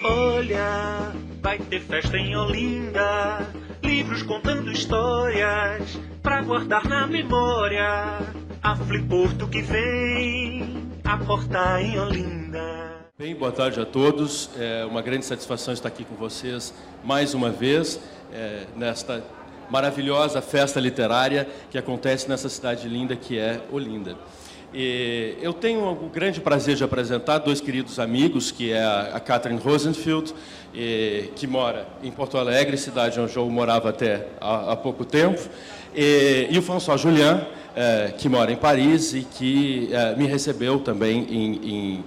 Olha, vai ter festa em Olinda, livros contando histórias, pra guardar na memória, a Fliporto que vem aportar em Olinda. Bem, boa tarde a todos, é uma grande satisfação estar aqui com vocês mais uma vez, nesta maravilhosa festa literária que acontece nessa cidade linda que é Olinda. Eu tenho o grande prazer de apresentar dois queridos amigos, que é a Catherine Rosenfield, que mora em Porto Alegre, cidade onde eu morava até há pouco tempo, e o François Julien, que mora em Paris e que me recebeu também em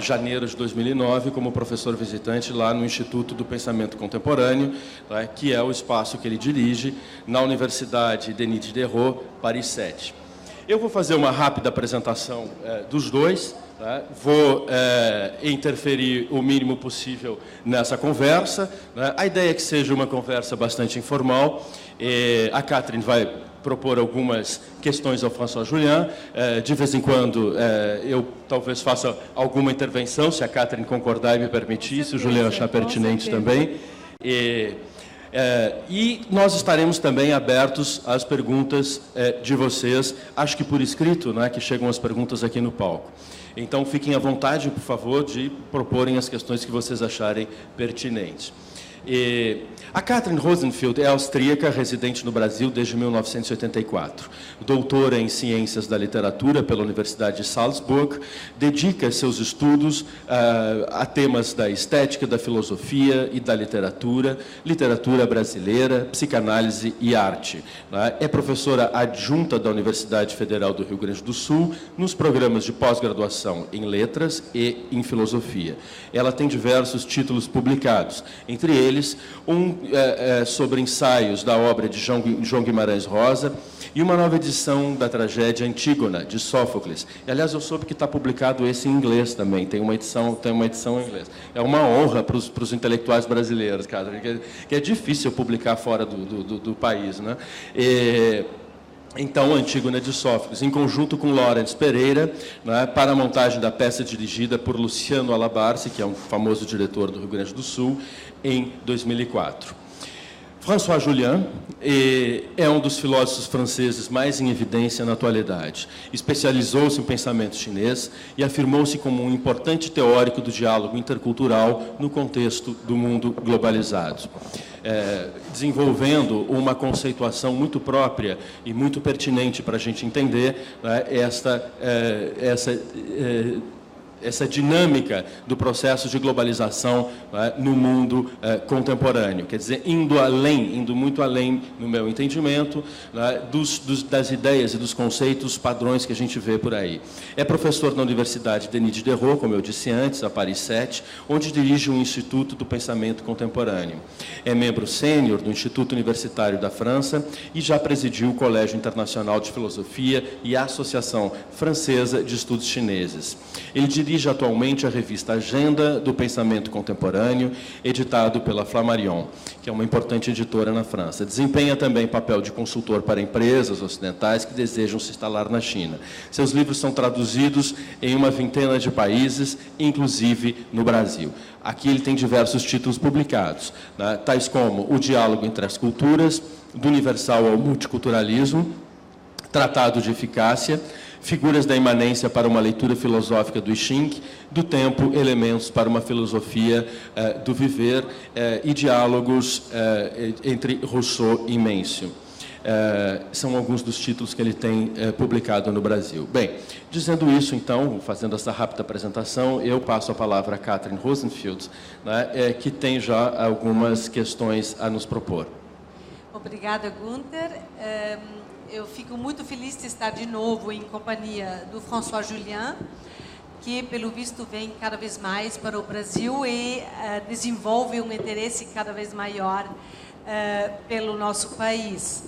janeiro de 2009 como professor visitante lá no Instituto do Pensamento Contemporâneo, que é o espaço que ele dirige na Universidade Denis Diderot, Paris 7. Eu vou fazer uma rápida apresentação dos dois, tá? Vou interferir o mínimo possível nessa conversa, né? A ideia é que seja uma conversa bastante informal. A Catherine vai propor algumas questões ao François Julien. De vez em quando eu talvez faça alguma intervenção, se a Catherine concordar e me permitir, se o Julien achar pertinente também. E nós estaremos também abertos às perguntas de vocês, acho que por escrito, né, que chegam as perguntas aqui no palco. Então, fiquem à vontade, por favor, de proporem as questões que vocês acharem pertinentes. A Catherine Rosenfield é austríaca, residente no Brasil desde 1984. Doutora em Ciências da Literatura pela Universidade de Salzburg, dedica seus estudos a temas da estética, da filosofia e da literatura, literatura brasileira, psicanálise e arte. É professora adjunta da Universidade Federal do Rio Grande do Sul nos programas de pós-graduação em Letras e em Filosofia. Ela tem diversos títulos publicados, entre eles sobre ensaios da obra de João Guimarães Rosa e uma nova edição da tragédia Antígona, de Sófocles. E, aliás, eu soube que está publicado esse em inglês também, tem uma edição em inglês. É uma honra para os intelectuais brasileiros, cara, que é difícil publicar fora do país, né? Então, Antígona de Sófocles, em conjunto com Lawrence Pereira, né, para a montagem da peça dirigida por Luciano Alabarce, que é um famoso diretor do Rio Grande do Sul, em 2004. François Julien é um dos filósofos franceses mais em evidência na atualidade. Especializou-se em pensamento chinês e afirmou-se como um importante teórico do diálogo intercultural no contexto do mundo globalizado. Desenvolvendo uma conceituação muito própria e muito pertinente para a gente entender, né, essa dinâmica do processo de globalização, né, no mundo contemporâneo. Quer dizer, indo muito além, no meu entendimento, né, das ideias e dos conceitos padrões que a gente vê por aí. É professor na Universidade Denis Diderot, como eu disse antes, a Paris 7, onde dirige o Instituto do Pensamento Contemporâneo. É membro sênior do Instituto Universitário da França e já presidiu o Colégio Internacional de Filosofia e a Associação Francesa de Estudos Chineses. Ele dirige atualmente a revista Agenda do Pensamento Contemporâneo, editado pela Flammarion, que é uma importante editora na França. Desempenha também papel de consultor para empresas ocidentais que desejam se instalar na China. Seus livros são traduzidos em uma vintena de países, inclusive no Brasil. Aqui ele tem diversos títulos publicados, né, tais como O Diálogo entre as Culturas, Do Universal ao Multiculturalismo, Tratado de Eficácia, Figuras da Imanência para uma leitura filosófica do I Ching, do Tempo, Elementos para uma filosofia do viver e diálogos entre Rousseau e Mencius. São alguns dos títulos que ele tem publicado no Brasil. Bem, dizendo isso, então, fazendo essa rápida apresentação, eu passo a palavra a Catherine Rosenfield, né, que tem já algumas questões a nos propor. Obrigada, Gunther. Eu fico muito feliz de estar de novo em companhia do François Julien, que, pelo visto, vem cada vez mais para o Brasil e desenvolve um interesse cada vez maior pelo nosso país.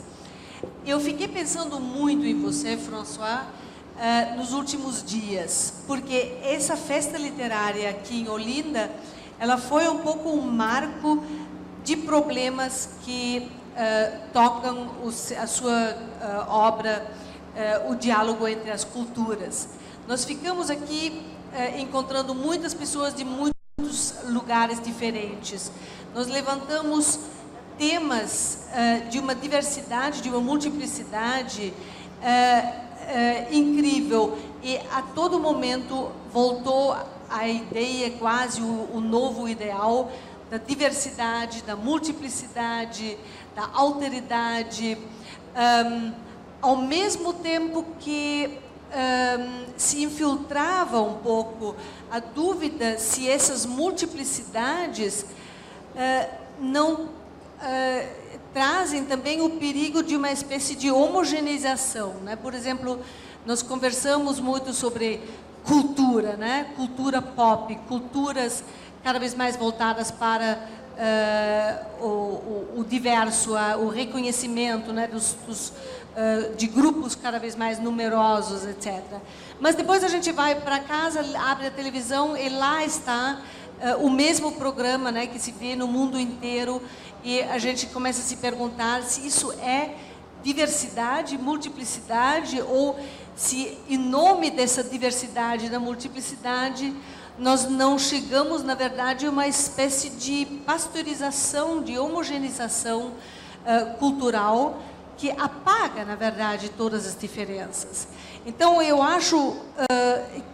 Eu fiquei pensando muito em você, François, nos últimos dias, porque essa festa literária aqui em Olinda, ela foi um pouco um marco de problemas que tocam a sua obra, o diálogo entre as culturas. Nós ficamos aqui encontrando muitas pessoas de muitos muitos lugares diferentes. Nós levantamos temas de uma diversidade, de uma multiplicidade incrível, e a todo momento voltou a ideia, quase o novo ideal da diversidade, da multiplicidade, da alteridade, ao mesmo tempo que se infiltrava um pouco a dúvida se essas multiplicidades não trazem também o perigo de uma espécie de homogeneização, né? Por exemplo, nós conversamos muito sobre cultura, né? Cultura pop, culturas cada vez mais voltadas para o diverso, o reconhecimento, né? De grupos cada vez mais numerosos, etc. Mas depois a gente vai para casa, abre a televisão e lá está o mesmo programa, né, que se vê no mundo inteiro, e a gente começa a se perguntar se isso é diversidade, multiplicidade, ou se em nome dessa diversidade, da multiplicidade, nós não chegamos, na verdade, a uma espécie de pasteurização, de homogeneização cultural, que apaga, na verdade, todas as diferenças. Então, eu acho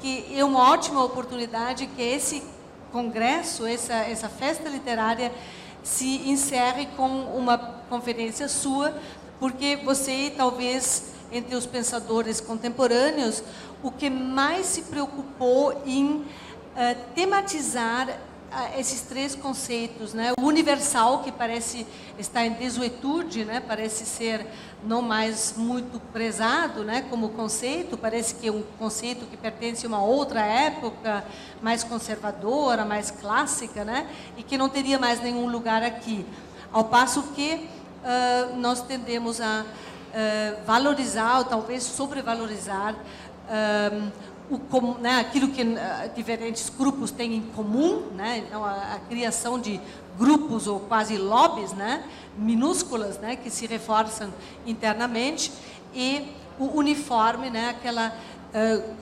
que é uma ótima oportunidade que esse congresso, essa festa literária, se encerre com uma conferência sua, porque você, talvez, entre os pensadores contemporâneos, o que mais se preocupou em tematizar esses três conceitos, né? O universal, que parece estar em desuetude, né? Parece ser não mais muito prezado, né? Como conceito, parece que é um conceito que pertence a uma outra época, mais conservadora, mais clássica, né? E que não teria mais nenhum lugar aqui. Ao passo que nós tendemos a valorizar, ou talvez sobrevalorizar, aquilo que diferentes grupos têm em comum, né? Então, a criação de grupos ou quase lobbies, né? Minúsculas, né? Que se reforçam internamente, e o uniforme, né? Aquela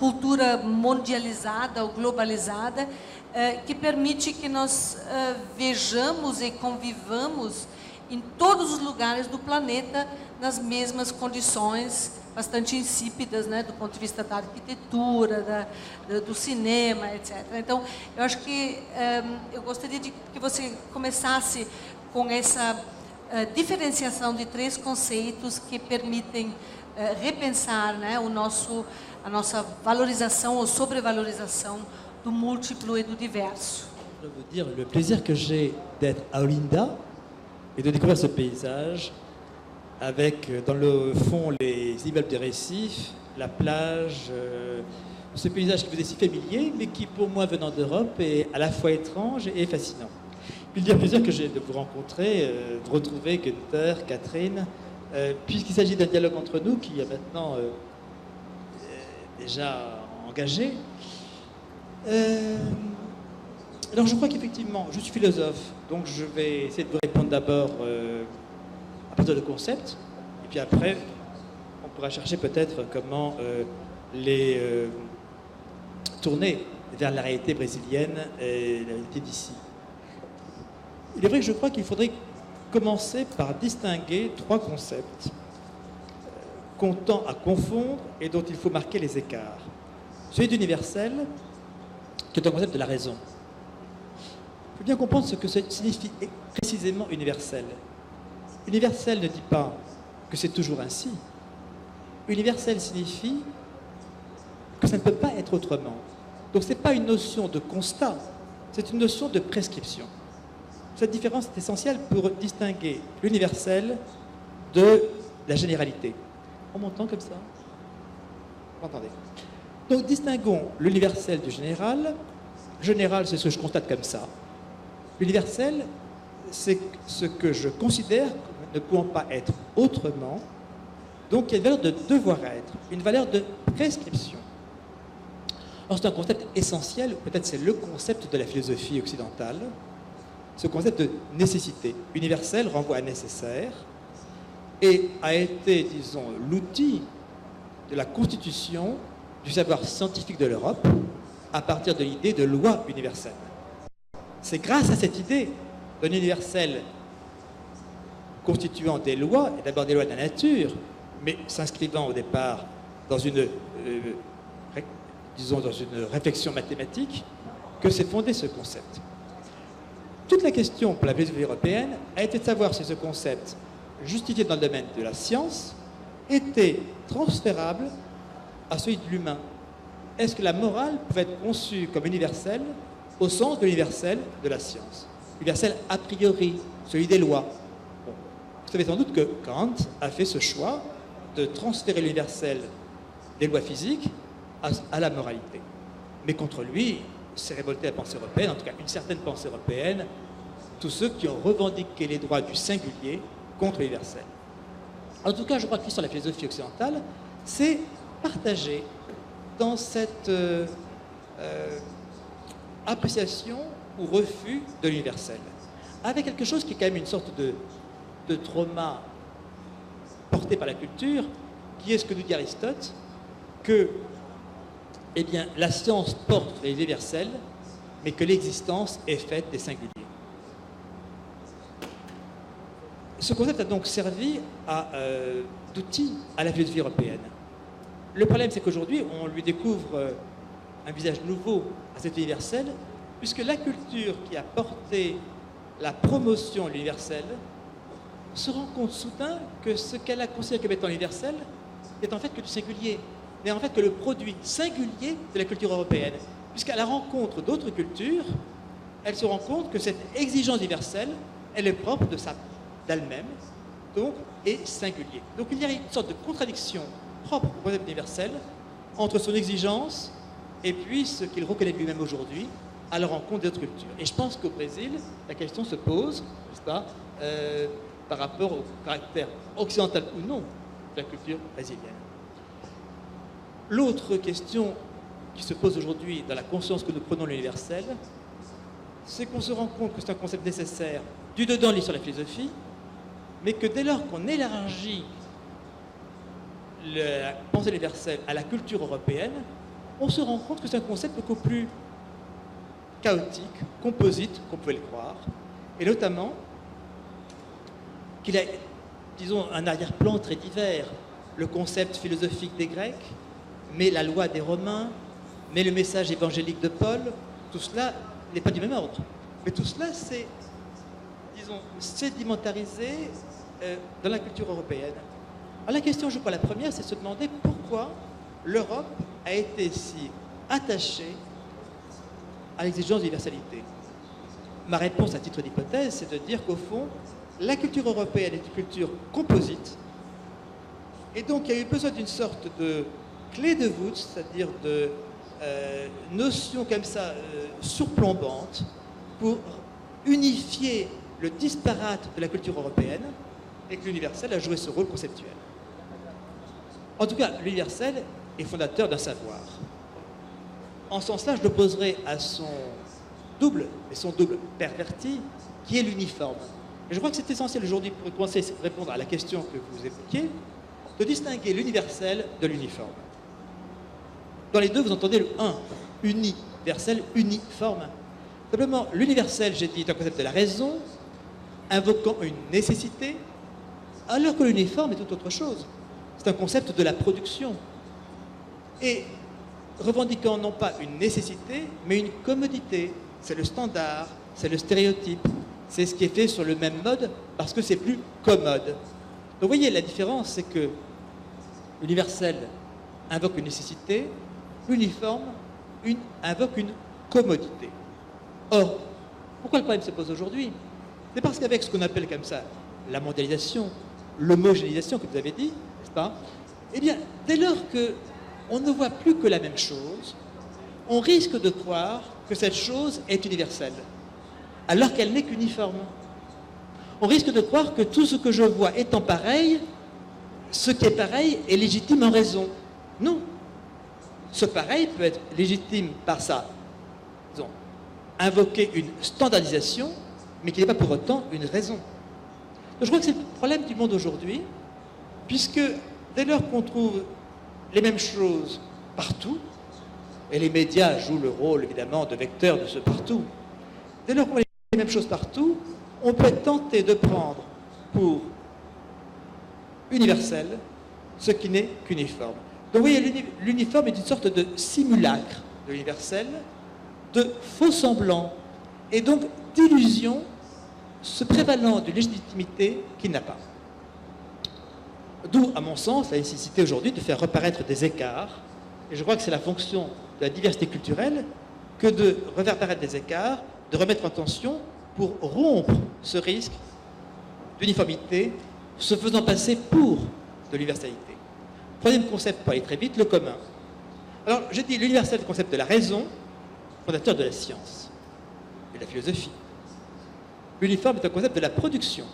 cultura mundializada ou globalizada que permite que nós vejamos e convivamos em todos os lugares do planeta nas mesmas condições bastante insípidas, né, do ponto de vista da arquitetura, do cinema, etc. Então, eu acho que eu gostaria de que você começasse com essa diferenciação de três conceitos que permitem repensar, né, a nossa valorização ou sobrevalorização do múltiplo e do diverso. Je veux dire le plaisir que j'ai d'être à Olinda et de découvrir ce paysage avec dans le fond les immeubles de Récif, la plage, ce paysage qui vous est si familier, mais qui pour moi venant d'Europe est à la fois étrange et fascinant. Puis le plaisir que j'ai de vous rencontrer, de retrouver Günther, Catherine, puisqu'il s'agit d'un dialogue entre nous qui est maintenant déjà engagé. Alors je crois qu'effectivement, je suis philosophe, donc je vais essayer de vous répondre d'abord à partir de concepts, et puis après, on pourra chercher peut-être comment les tourner vers la réalité brésilienne et la réalité d'ici. Il est vrai que je crois qu'il faudrait commencer par distinguer trois concepts qu'on tend à confondre et dont il faut marquer les écarts. Celui d'universel, qui est un concept de la raison. Il faut bien comprendre ce que signifie précisément universel. Universel ne dit pas que c'est toujours ainsi. Universel signifie que ça ne peut pas être autrement. Donc ce n'est pas une notion de constat, c'est une notion de prescription. Cette différence est essentielle pour distinguer l'universel de la généralité. On m'entend comme ça? Vous m'entendez? Donc distinguons l'universel du général. Général, c'est ce que je constate comme ça. L'universel, c'est ce que je considère comme ne pouvant pas être autrement. Donc il y a une valeur de devoir-être, une valeur de prescription. Alors c'est un concept essentiel, peut-être c'est le concept de la philosophie occidentale, ce concept de nécessité. Universel renvoie à nécessaire et a été, disons, l'outil de la constitution du savoir scientifique de l'Europe à partir de l'idée de loi universelle. c'est grâce à cette idée d'un universel constituant des lois, et d'abord des lois de la nature, mais s'inscrivant au départ dans une, disons, dans une réflexion mathématique, que s'est fondé ce concept. Toute la question pour la philosophie européenne a été de savoir si ce concept, justifié dans le domaine de la science, était transférable à celui de l'humain. Est-ce que la morale pouvait être conçue comme universelle au sens de l'universel de la science? Universel a priori, celui des lois. Bon. Vous savez sans doute que Kant a fait ce choix de transférer l'universel des lois physiques à la moralité. Mais contre lui, s'est révolté la pensée européenne, en tout cas une certaine pensée européenne, tous ceux qui ont revendiqué les droits du singulier contre l'universel. En tout cas, je crois que sur la philosophie occidentale, c'est partagé dans cette appréciation ou refus de l'universel, avec quelque chose qui est quand même une sorte de trauma porté par la culture, qui est ce que nous dit Aristote, que eh bien, la science porte les universels, mais que l'existence est faite des singuliers. Ce concept a donc servi d'outil à la philosophie européenne. Le problème, c'est qu'aujourd'hui, on lui découvre un visage nouveau à cet universel, puisque la culture qui a porté la promotion de l'universel se rend compte soudain que ce qu'elle a considéré comme étant universel n'est en fait que du singulier, n'est en fait que le produit singulier de la culture européenne. Puisqu'à la rencontre d'autres cultures, elle se rend compte que cette exigence universelle, elle est propre d'elle-même, donc, et singulier. Donc il y a une sorte de contradiction propre au concept universel entre son exigence et puis ce qu'il reconnaît lui-même aujourd'hui à la rencontre d'autres cultures. Et je pense qu'au Brésil, la question se pose, n'est-ce pas, par rapport au caractère occidental ou non de la culture brésilienne. L'autre question qui se pose aujourd'hui dans la conscience que nous prenons de l'universel, c'est qu'on se rend compte que c'est un concept nécessaire du dedans lié sur la philosophie, mais que dès lors qu'on élargit la pensée universelle à la culture européenne, on se rend compte que c'est un concept beaucoup plus chaotique, composite qu'on pouvait le croire, et notamment qu'il a, disons, un arrière-plan très divers. Le concept philosophique des Grecs, mais la loi des Romains, mais le message évangélique de Paul, tout cela n'est pas du même ordre. Mais tout cela, c'est, disons, sédimentarisé dans la culture européenne. Alors la question, je crois, la première, c'est de se demander pourquoi l'Europe a été si attachée à l'exigence d'universalité. Ma réponse à titre d'hypothèse, c'est de dire qu'au fond, la culture européenne est une culture composite, et donc il y a eu besoin d'une sorte de clé de voûte, c'est-à-dire de notion comme ça surplombante pour unifier le disparate de la culture européenne, et que l'universel a joué ce rôle conceptuel. En tout cas, l'universel est fondateur d'un savoir. En ce sens-là, je l'opposerai à son double, et son double perverti, qui est l'uniforme. Et je crois que c'est essentiel aujourd'hui pour commencer à répondre à la question que vous évoquiez, de distinguer l'universel de l'uniforme. Dans les deux, vous entendez le 1, universel, uniforme. Simplement, l'universel, j'ai dit, est un concept de la raison, invoquant une nécessité, alors que l'uniforme est tout autre chose. C'est un concept de la production. Et revendiquant non pas une nécessité, mais une commodité. C'est le standard, c'est le stéréotype. C'est ce qui est fait sur le même mode parce que c'est plus commode. Donc vous voyez, la différence, c'est que l'universel invoque une nécessité, l'uniforme invoque une commodité. Or, pourquoi le problème se pose aujourd'hui? C'est parce qu'avec ce qu'on appelle comme ça la mondialisation, l'homogénéisation que vous avez dit, n'est-ce pas? Eh bien, dès lors qu'on ne voit plus que la même chose, on risque de croire que cette chose est universelle, alors qu'elle n'est qu'uniforme. On risque de croire que tout ce que je vois étant pareil, ce qui est pareil est légitime en raison. Non. Ce pareil peut être légitime par ça, disons, invoquer une standardisation, mais qui n'est pas pour autant une raison. Donc, je crois que c'est le problème du monde aujourd'hui, puisque dès lors qu'on trouve les mêmes choses partout, et les médias jouent le rôle évidemment de vecteur de ce partout, dès lors qu'on voit les mêmes choses partout, on peut être tenté de prendre pour universel ce qui n'est qu'uniforme. Donc vous voyez, l'uniforme est une sorte de simulacre de l'universel, de faux semblant, et donc d'illusion se prévalant d'une légitimité qu'il n'a pas. D'où, à mon sens, la nécessité aujourd'hui de faire reparaître des écarts, et je crois que c'est la fonction de la diversité culturelle que de refaire apparaître des écarts, de remettre en tension pour rompre ce risque d'uniformité, se faisant passer pour de l'universalité. Troisième concept, pour aller très vite, le commun. Alors, j'ai dit l'universel, le concept de la raison, fondateur de la science et de la philosophie. L'uniforme est un concept de la production,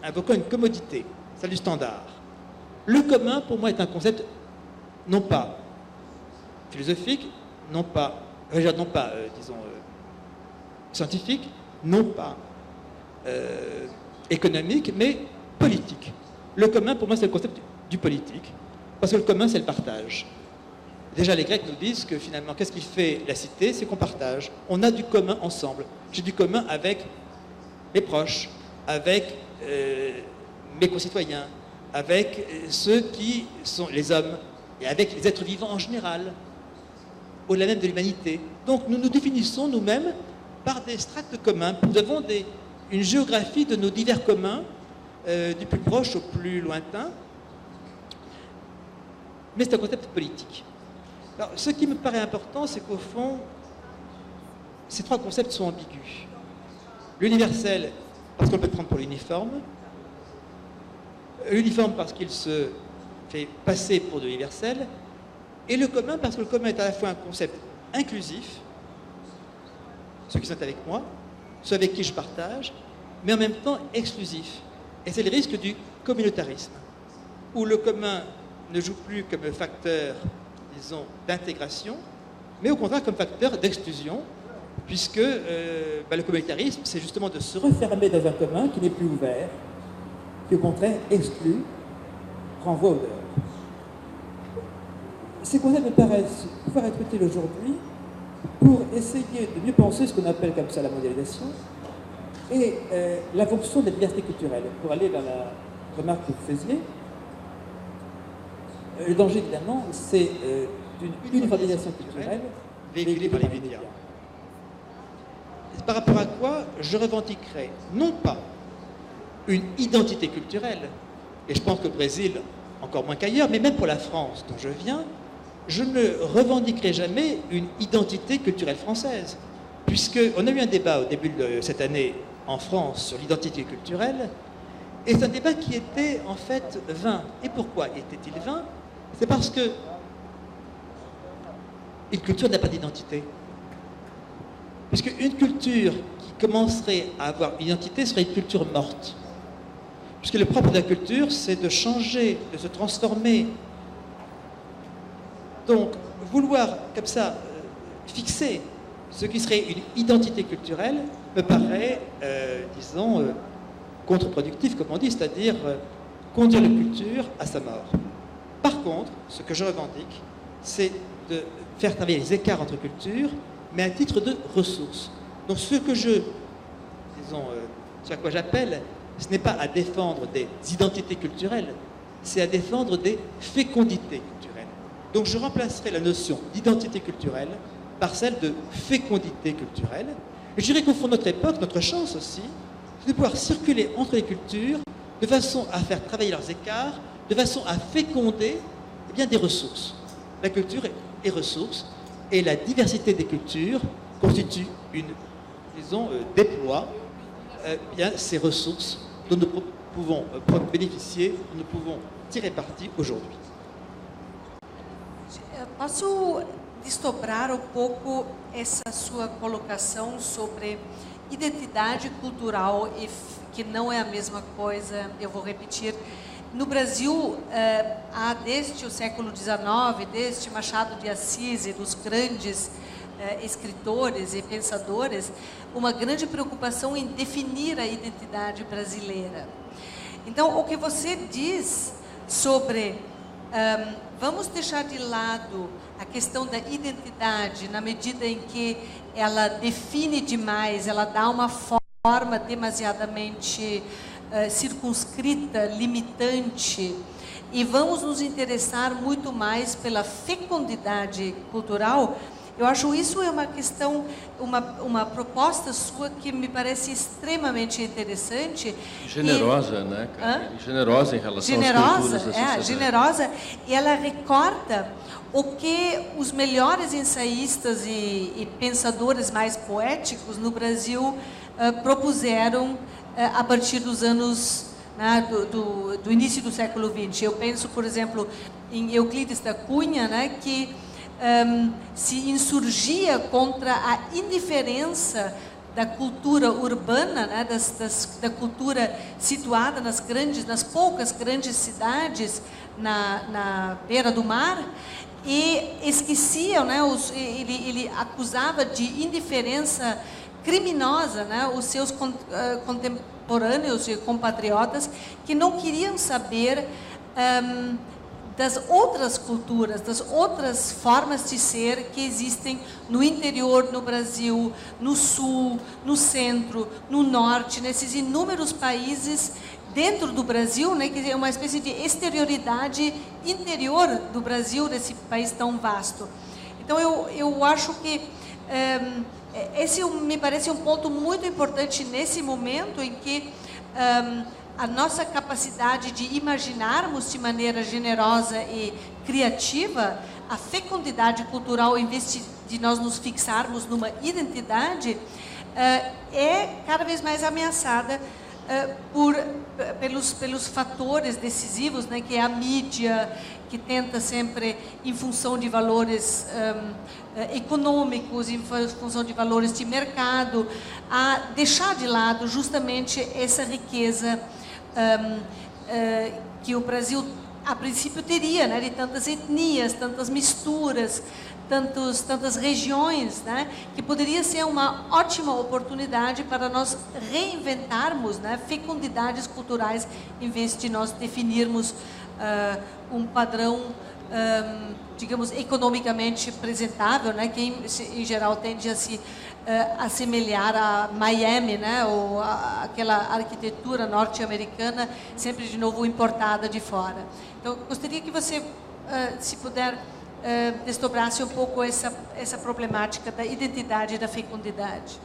invoquant une commodité, celle du standard. Le commun, pour moi, est un concept non pas philosophique, non pas scientifique, non pas économique, mais politique. Le commun, pour moi, c'est le concept du politique, parce que le commun, c'est le partage. Déjà, les Grecs nous disent que finalement, qu'est-ce qui fait la cité? C'est qu'on partage. On a du commun ensemble. J'ai du commun avec mes proches, avec mes concitoyens, avec ceux qui sont les hommes, et avec les êtres vivants en général, au-delà même de l'humanité. Donc nous nous définissons nous-mêmes par des strates communs. Nous avons une géographie de nos divers communs, du plus proche au plus lointain, mais c'est un concept politique. Alors, ce qui me paraît important, c'est qu'au fond, ces trois concepts sont ambigus. L'universel, parce qu'on peut le prendre pour l'uniforme. L'uniforme, parce qu'il se fait passer pour de l'universel. Et le commun, parce que le commun est à la fois un concept inclusif, ceux qui sont avec moi, ceux avec qui je partage, mais en même temps exclusif. Et c'est le risque du communautarisme, où le commun ne joue plus comme facteur, disons, d'intégration, mais au contraire comme facteur d'exclusion, puisque le communautarisme, c'est justement de se refermer dans un commun qui n'est plus ouvert, qui au contraire exclut, renvoie au dehors. Ces concepts me paraissent pouvoir être utiles aujourd'hui pour essayer de mieux penser ce qu'on appelle comme ça la mondialisation et la fonction de la diversité culturelle. Pour aller dans la remarque que vous faisiez, le danger évidemment, c'est d'une uniformisation culturelle véhiculée par les médias. Par rapport à quoi je revendiquerai non pas une identité culturelle, et je pense qu'au Brésil, encore moins qu'ailleurs, mais même pour la France dont je viens, je ne revendiquerai jamais une identité culturelle française, puisqu'on a eu un débat au début de cette année en France sur l'identité culturelle, et c'est un débat qui était en fait vain. Et pourquoi était-il vain? C'est parce que une culture n'a pas d'identité. Puisque une culture qui commencerait à avoir une identité serait une culture morte. Puisque le propre de la culture, c'est de changer, de se transformer. Donc, vouloir, comme ça, fixer ce qui serait une identité culturelle me paraît, disons, contre-productif, comme on dit, c'est-à-dire conduire la culture à sa mort. Par contre, ce que je revendique, c'est de faire travailler les écarts entre cultures, mais à titre de ressources. Donc, ce que ce à quoi j'appelle, ce n'est pas à défendre des identités culturelles, c'est à défendre des fécondités culturelles. Donc je remplacerai la notion d'identité culturelle par celle de fécondité culturelle. Et je dirais qu'au fond de notre époque, notre chance aussi, c'est de pouvoir circuler entre les cultures de façon à faire travailler leurs écarts, de façon à féconder des ressources. La culture est ressource, et la diversité des cultures constitue déploie ces ressources dont nous pouvons bénéficier, dont nous pouvons tirer parti aujourd'hui. Posso desdobrar pouco essa sua colocação sobre identidade cultural, que não é a mesma coisa, eu vou repetir. No Brasil, há desde o século XIX, desde Machado de Assis e dos grandes escritores e pensadores, uma grande preocupação em definir a identidade brasileira. Então, o que você diz sobre Vamos deixar de lado a questão da identidade, na medida em que ela define demais, ela dá uma forma demasiadamente circunscrita, limitante, e vamos nos interessar muito mais pela fecundidade cultural. Eu acho isso é uma questão, uma proposta sua que me parece extremamente interessante. Generosa, né, cara? Generosa em relação às culturas da sociedade. Generosa, e ela recorta o que os melhores ensaístas e pensadores mais poéticos no Brasil propuseram a partir dos anos, né, do início do século XX. Eu penso, por exemplo, em Euclides da Cunha, né, que se insurgia contra a indiferença da cultura urbana, né, da cultura situada nas poucas grandes cidades na beira do mar, e esqueciam, né, ele acusava de indiferença criminosa, né, os seus contemporâneos e compatriotas que não queriam saber das outras culturas, das outras formas de ser que existem no interior, no Brasil, no sul, no centro, no norte, nesses inúmeros países dentro do Brasil, né, que é uma espécie de exterioridade interior do Brasil, desse país tão vasto. Então, eu acho que esse me parece um ponto muito importante nesse momento em que a nossa capacidade de imaginarmos de maneira generosa e criativa, a fecundidade cultural, em vez de nós nos fixarmos numa identidade, é cada vez mais ameaçada pelos fatores decisivos, né, que é a mídia, que tenta sempre, em função de valores econômicos, em função de valores de mercado, a deixar de lado justamente essa riqueza que o Brasil, a princípio, teria, né, de tantas etnias, tantas misturas, tantas regiões, né, que poderia ser uma ótima oportunidade para nós reinventarmos, né, fecundidades culturais, em vez de nós definirmos um padrão, digamos, economicamente apresentável, né, que em geral tende a se assemelhar a Miami, né, ou aquela arquitetura norte-americana, sempre de novo importada de fora. Então, gostaria que você, se puder, desdobrasse um pouco essa problemática da identidade e da fecundidade.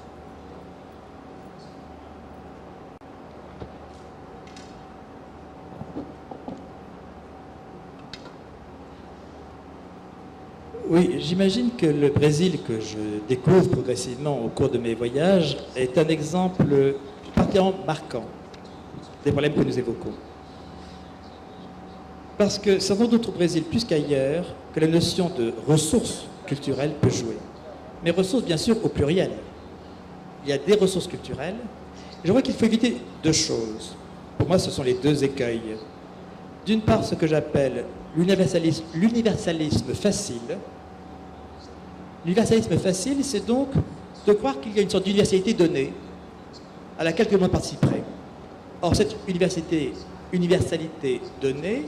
Oui, j'imagine que le Brésil, que je découvre progressivement au cours de mes voyages, est un exemple particulièrement marquant des problèmes que nous évoquons. Parce que c'est sans doute au Brésil, plus qu'ailleurs, que la notion de ressources culturelles peut jouer. Mais ressources, bien sûr, au pluriel. Il y a des ressources culturelles. Je vois qu'il faut éviter deux choses. Pour moi, ce sont les deux écueils. D'une part, ce que j'appelle l'universalisme facile. L'universalisme facile, c'est donc de croire qu'il y a une sorte d'universalité donnée à laquelle tout le monde participerait. Or, cette universalité donnée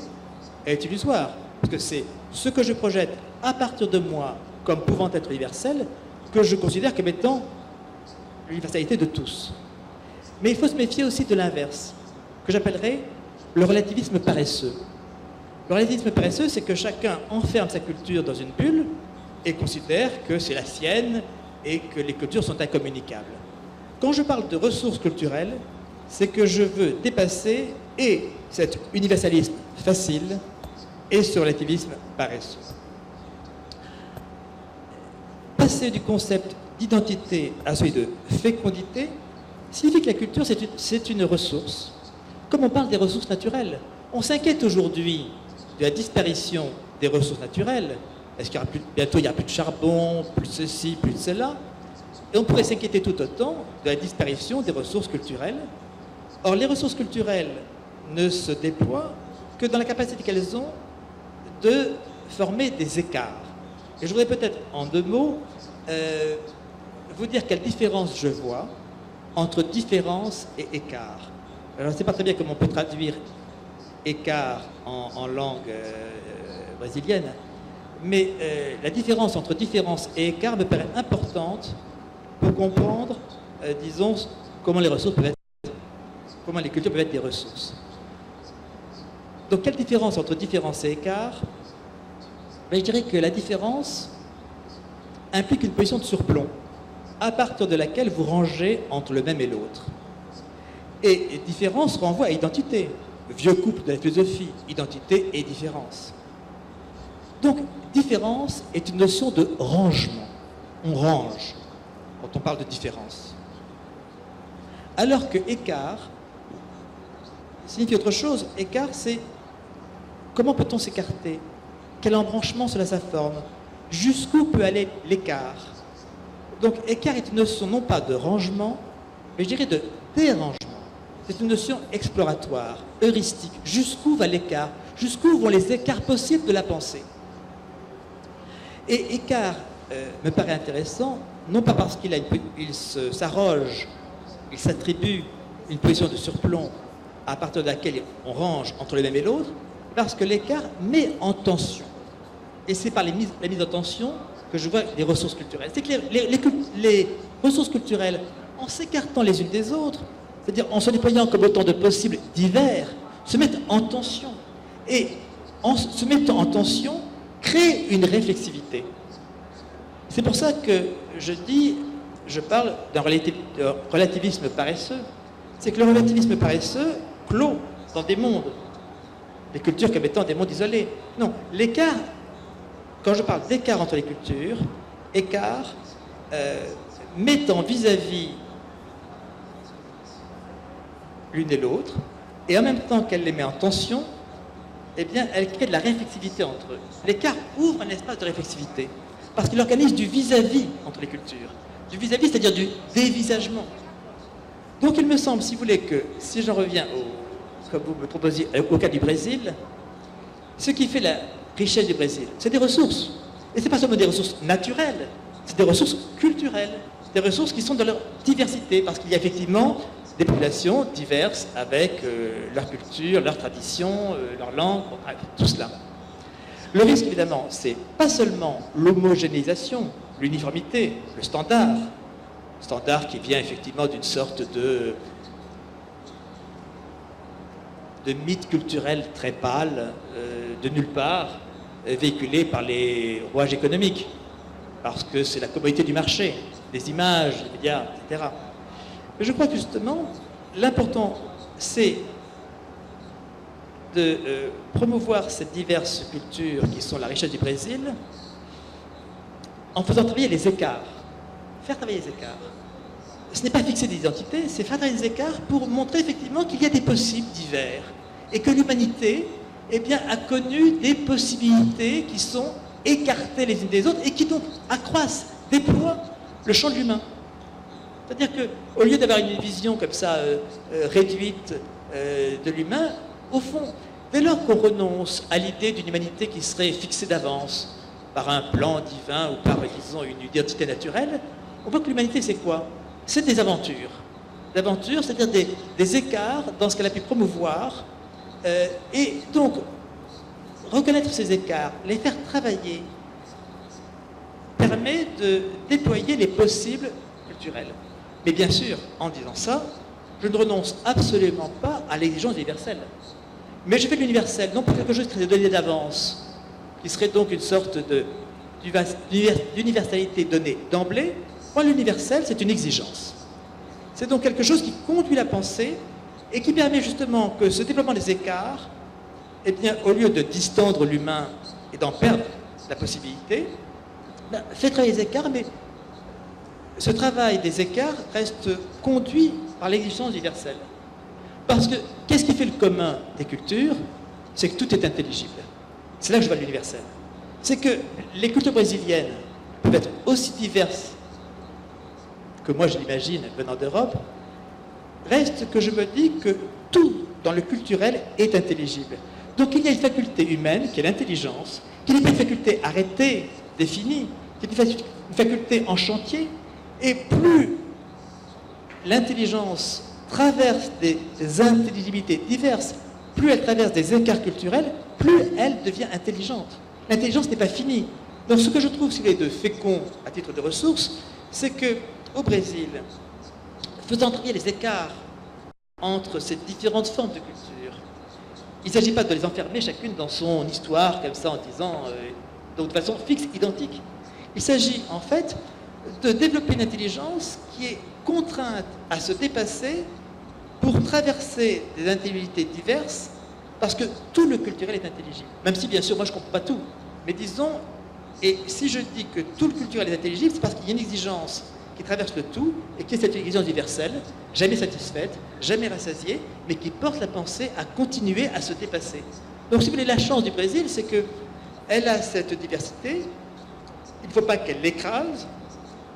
est illusoire, parce que c'est ce que je projette à partir de moi comme pouvant être universel que je considère comme étant l'universalité de tous. Mais il faut se méfier aussi de l'inverse, que j'appellerais le relativisme paresseux. Le relativisme paresseux, c'est que chacun enferme sa culture dans une bulle et considère que c'est la sienne et que les cultures sont incommunicables. Quand je parle de ressources culturelles, c'est que je veux dépasser et cet universalisme facile et ce relativisme paresseux. Passer du concept d'identité à celui de fécondité signifie que la culture, c'est une ressource. Comme on parle des ressources naturelles, on s'inquiète aujourd'hui de la disparition des ressources naturelles. Est-ce qu'il y aura bientôt il n'y a plus de charbon, plus de ceci, plus de cela? Et on pourrait s'inquiéter tout autant de la disparition des ressources culturelles. Or, les ressources culturelles ne se déploient que dans la capacité qu'elles ont de former des écarts. Et je voudrais peut-être, en deux mots, vous dire quelle différence je vois entre différence et écart. Alors, je ne sais pas très bien comment on peut traduire écart en langue brésilienne. Mais la différence entre différence et écart me paraît importante pour comprendre, disons, comment les ressources peuvent être, comment les cultures peuvent être des ressources. Donc, quelle différence entre différence et écart? Ben, je dirais que la différence implique une position de surplomb, à partir de laquelle vous rangez entre le même et l'autre. Et différence renvoie à identité. Vieux couple de la philosophie, identité et différence. Donc, différence est une notion de rangement. On range quand on parle de différence. Alors que écart signifie autre chose. Écart, c'est comment peut-on s'écarter? Quel embranchement cela sa forme? Jusqu'où peut aller l'écart? Donc, écart est une notion non pas de rangement, mais je dirais de dérangement. C'est une notion exploratoire, heuristique. Jusqu'où va l'écart? Jusqu'où vont les écarts possibles de la pensée? Et écart me paraît intéressant, non pas parce qu'il s'arroge, il s'attribue une position de surplomb à partir de laquelle on range entre le même et l'autre, parce que l'écart met en tension. Et c'est par la mise en tension que je vois les ressources culturelles. C'est que les ressources culturelles, en s'écartant les unes des autres, c'est-à-dire en se déployant comme autant de possibles divers, se mettent en tension. Et en se mettant en tension, créent une réflexivité. C'est pour ça que je parle d'un relativisme paresseux. C'est que le relativisme paresseux clôt dans des mondes, les cultures comme étant des mondes isolés. Non, l'écart, quand je parle d'écart entre les cultures, écart mettant vis-à-vis l'une et l'autre, et en même temps qu'elle les met en tension, eh bien, elle crée de la réflexivité entre eux. L'écart ouvre un espace de réflexivité, parce qu'il organise du vis-à-vis entre les cultures. Du vis-à-vis, c'est-à-dire du dévisagement. Donc, il me semble, si vous voulez, que si j'en reviens, comme vous me proposiez, au cas du Brésil, ce qui fait la richesse du Brésil, c'est des ressources. Et ce n'est pas seulement des ressources naturelles, c'est des ressources culturelles, des ressources qui sont dans leur diversité, parce qu'il y a effectivement des populations diverses avec leur culture, leur tradition, leur langue, tout cela. Le risque, évidemment, c'est pas seulement l'homogénéisation, l'uniformité, le standard qui vient effectivement d'une sorte de mythe culturel très pâle, de nulle part, véhiculé par les rouages économiques, parce que c'est la commodité du marché, des images, des médias, etc. Mais je crois que justement, l'important, c'est de promouvoir ces diverses cultures qui sont la richesse du Brésil en faisant travailler les écarts. Faire travailler les écarts. Ce n'est pas fixer des identités, c'est faire travailler les écarts pour montrer effectivement qu'il y a des possibles divers et que l'humanité, eh bien, a connu des possibilités qui sont écartées les unes des autres et qui donc accroissent, déploient le champ de l'humain. C'est-à-dire qu'au lieu d'avoir une vision comme ça réduite de l'humain, au fond, dès lors qu'on renonce à l'idée d'une humanité qui serait fixée d'avance par un plan divin ou par, disons, une identité naturelle, on voit que l'humanité, c'est quoi? C'est des aventures. Des aventures, c'est-à-dire des écarts dans ce qu'elle a pu promouvoir. Et donc, reconnaître ces écarts, les faire travailler, permet de déployer les possibles culturels. Mais bien sûr, en disant ça, je ne renonce absolument pas à l'exigence universelle. Mais je fais de l'universel, non pour quelque chose qui serait donné d'avance, qui serait donc une sorte d'universalité donnée d'emblée. Moi, l'universel, c'est une exigence. C'est donc quelque chose qui conduit la pensée et qui permet justement que ce développement des écarts, eh bien, au lieu de distendre l'humain et d'en perdre la possibilité, fait travailler les écarts, mais ce travail des écarts reste conduit par l'exigence universelle. Parce que, qu'est-ce qui fait le commun des cultures? C'est que tout est intelligible. C'est là que je vois l'universel. C'est que les cultures brésiliennes peuvent être aussi diverses que moi je l'imagine venant d'Europe, reste que je me dis que tout dans le culturel est intelligible. Donc il y a une faculté humaine qui est l'intelligence, qui n'est pas une faculté arrêtée, définie, qui est une faculté en chantier, et plus l'intelligence traverse des intelligibilités diverses, plus elle traverse des écarts culturels, plus elle devient intelligente. l'intelligence n'est pas finie. Donc ce que je trouve, s'il est de fécond à titre de ressources, c'est qu'au Brésil, faisant trier les écarts entre ces différentes formes de culture, il ne s'agit pas de les enfermer chacune dans son histoire, comme ça, en disant, de façon fixe, identique. Il s'agit en fait de développer une intelligence qui est contrainte à se dépasser pour traverser des intelligibilités diverses, parce que tout le culturel est intelligible. Même si, bien sûr, moi, je ne comprends pas tout. Mais disons, et si je dis que tout le culturel est intelligible, c'est parce qu'il y a une exigence qui traverse le tout, et qui est cette exigence universelle, jamais satisfaite, jamais rassasiée, mais qui porte la pensée à continuer à se dépasser. Donc, si vous voulez, la chance du Brésil, c'est qu'elle a cette diversité. Il ne faut pas qu'elle l'écrase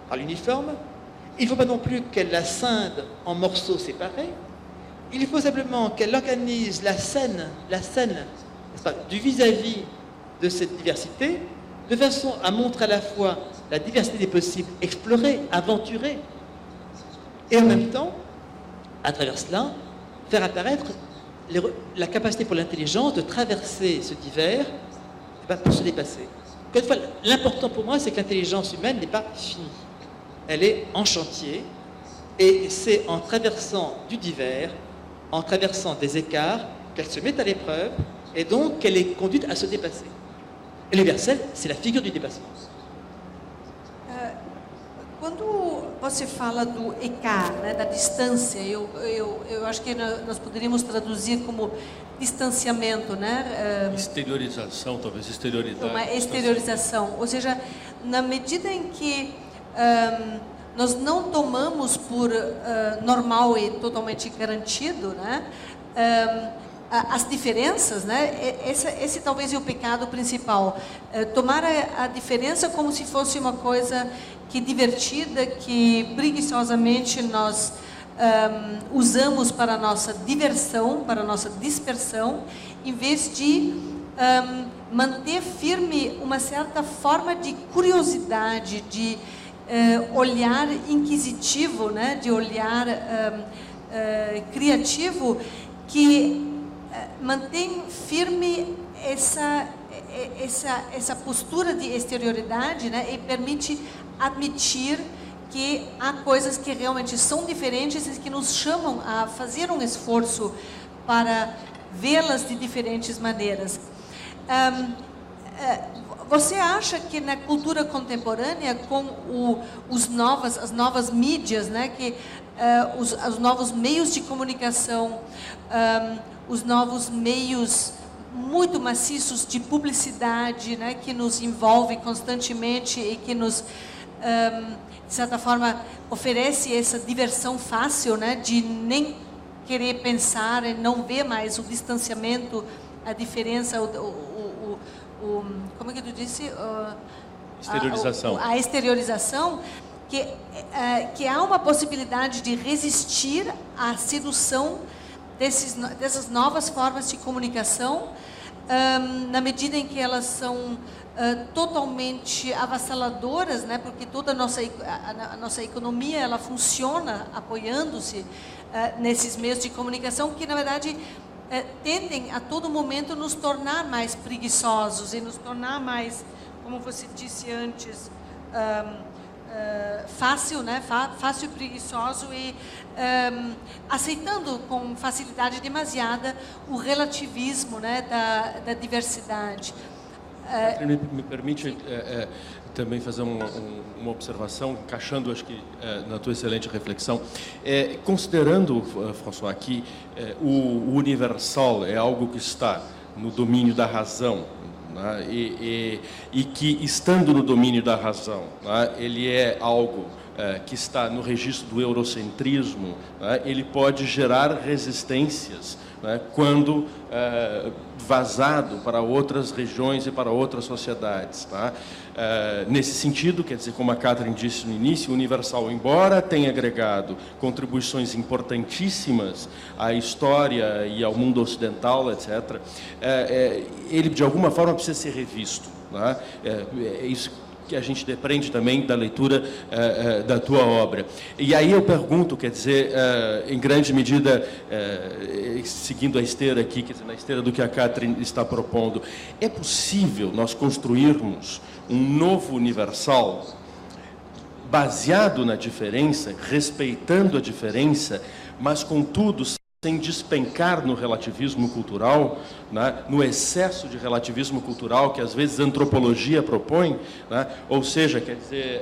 par l'uniforme. Il ne faut pas non plus qu'elle la scinde en morceaux séparés. Il faut simplement qu'elle organise la scène n'est-ce pas, du vis-à-vis de cette diversité, de façon à montrer à la fois la diversité des possibles, explorer, aventurer, et en même temps, à travers cela, faire apparaître la capacité pour l'intelligence de traverser ce divers pour se dépasser. Encore une fois, l'important pour moi, c'est que l'intelligence humaine n'est pas finie. Elle est en chantier, et c'est en traversant du divers, en traversant des écarts, qu'elle se met à l'épreuve, et donc qu'elle est conduite à se dépasser. E l'universel, c'est la figura do dépassement. Quando você fala do ECAR, né, da distância, eu acho que nós poderíamos traduzir como distanciamento, né? Exteriorização, talvez exterioridade. Uma exteriorização, ou seja, na medida em que nós não tomamos por normal e totalmente garantido, né? As diferenças, né? Esse talvez é o pecado principal. Tomar a diferença como se fosse uma coisa que divertida, que preguiçosamente nós usamos para a nossa diversão, para a nossa dispersão, em vez de manter firme uma certa forma de curiosidade, de olhar inquisitivo, né? De olhar criativo, que mantém firme essa postura de exterioridade, né, e permite admitir que há coisas que realmente são diferentes e que nos chamam a fazer um esforço para vê-las de diferentes maneiras. Você acha que na cultura contemporânea, com as novas mídias, né, que os novos meios de comunicação, os novos meios muito maciços de publicidade, né, que nos envolve constantemente e que nos, de certa forma, oferece essa diversão fácil, né, de nem querer pensar e não ver mais o distanciamento, a diferença, como é que tu disse? Exteriorização. A exteriorização, que há uma possibilidade de resistir à sedução dessas novas formas de comunicação, na medida em que elas são totalmente avassaladoras, né? Porque toda a nossa economia ela funciona apoiando-se nesses meios de comunicação que, na verdade, tendem a todo momento nos tornar mais preguiçosos e nos tornar mais, como você disse antes, fácil, né? Fácil e preguiçoso e aceitando com facilidade demasiada o relativismo, né? da diversidade. Me permite também fazer uma observação, encaixando, acho que, na tua excelente reflexão. Considerando, François, que o universal é algo que está no domínio da razão, né, e que, estando no domínio da razão, né, ele é algo que está no registro do eurocentrismo, né, ele pode gerar resistências, né, quando vazado para outras regiões e para outras sociedades. Tá? Nesse sentido, quer dizer, como a Catherine disse no início, o universal, embora tenha agregado contribuições importantíssimas à história e ao mundo ocidental, etc., ele, de alguma forma, precisa ser revisto. Tá? Isso que a gente depreende também da leitura da tua obra. E aí eu pergunto, quer dizer, em grande medida, seguindo a esteira aqui, quer dizer, na esteira do que a Catherine está propondo, é possível nós construirmos um novo universal baseado na diferença, respeitando a diferença, mas, contudo, sem despencar no relativismo cultural, né, no excesso de relativismo cultural que, às vezes, a antropologia propõe, né, ou seja, quer dizer,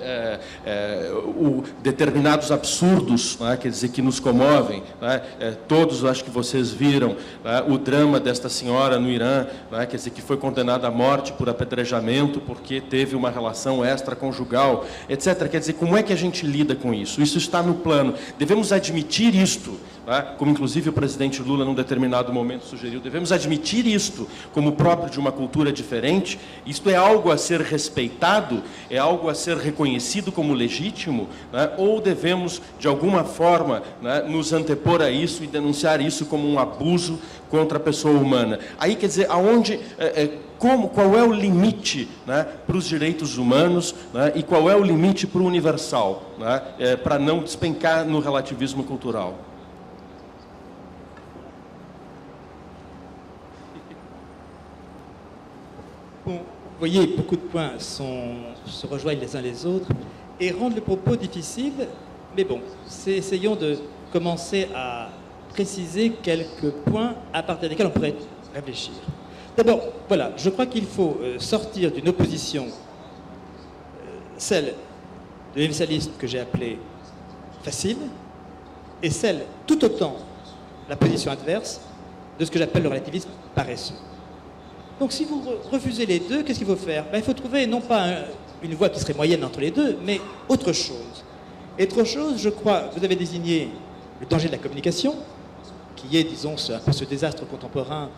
determinados absurdos, né, quer dizer, que nos comovem, né, todos, acho que vocês viram, né, o drama desta senhora no Irã, né, quer dizer, que foi condenada à morte por apedrejamento porque teve uma relação extraconjugal, etc. Quer dizer, como é que a gente lida com isso? Isso está no plano. Devemos admitir isto, né, como, inclusive, o presidente Lula, num determinado momento, sugeriu, devemos admitir isto como próprio de uma cultura diferente. Isto é algo a ser respeitado, é algo a ser reconhecido como legítimo, né? Ou devemos, de alguma forma, né, nos antepor a isso e denunciar isso como um abuso contra a pessoa humana? Aí, quer dizer, aonde, qual é o limite, né, para os direitos humanos, né, e qual é o limite para o universal, né, para não despencar no relativismo cultural? Bon, vous voyez, beaucoup de points se rejoignent les uns les autres et rendent le propos difficile, mais bon, essayons de commencer à préciser quelques points à partir desquels on pourrait réfléchir. D'abord, voilà, je crois qu'il faut sortir d'une opposition, celle de l'universalisme que j'ai appelée facile, et celle tout autant, la position adverse, de ce que j'appelle le relativisme paresseux. Donc si vous refusez les deux, qu'est-ce qu'il faut faire? Il faut trouver non pas une voie qui serait moyenne entre les deux, mais autre chose. Et autre chose, je crois, vous avez désigné le danger de la communication, qui est, disons, un peu ce désastre contemporain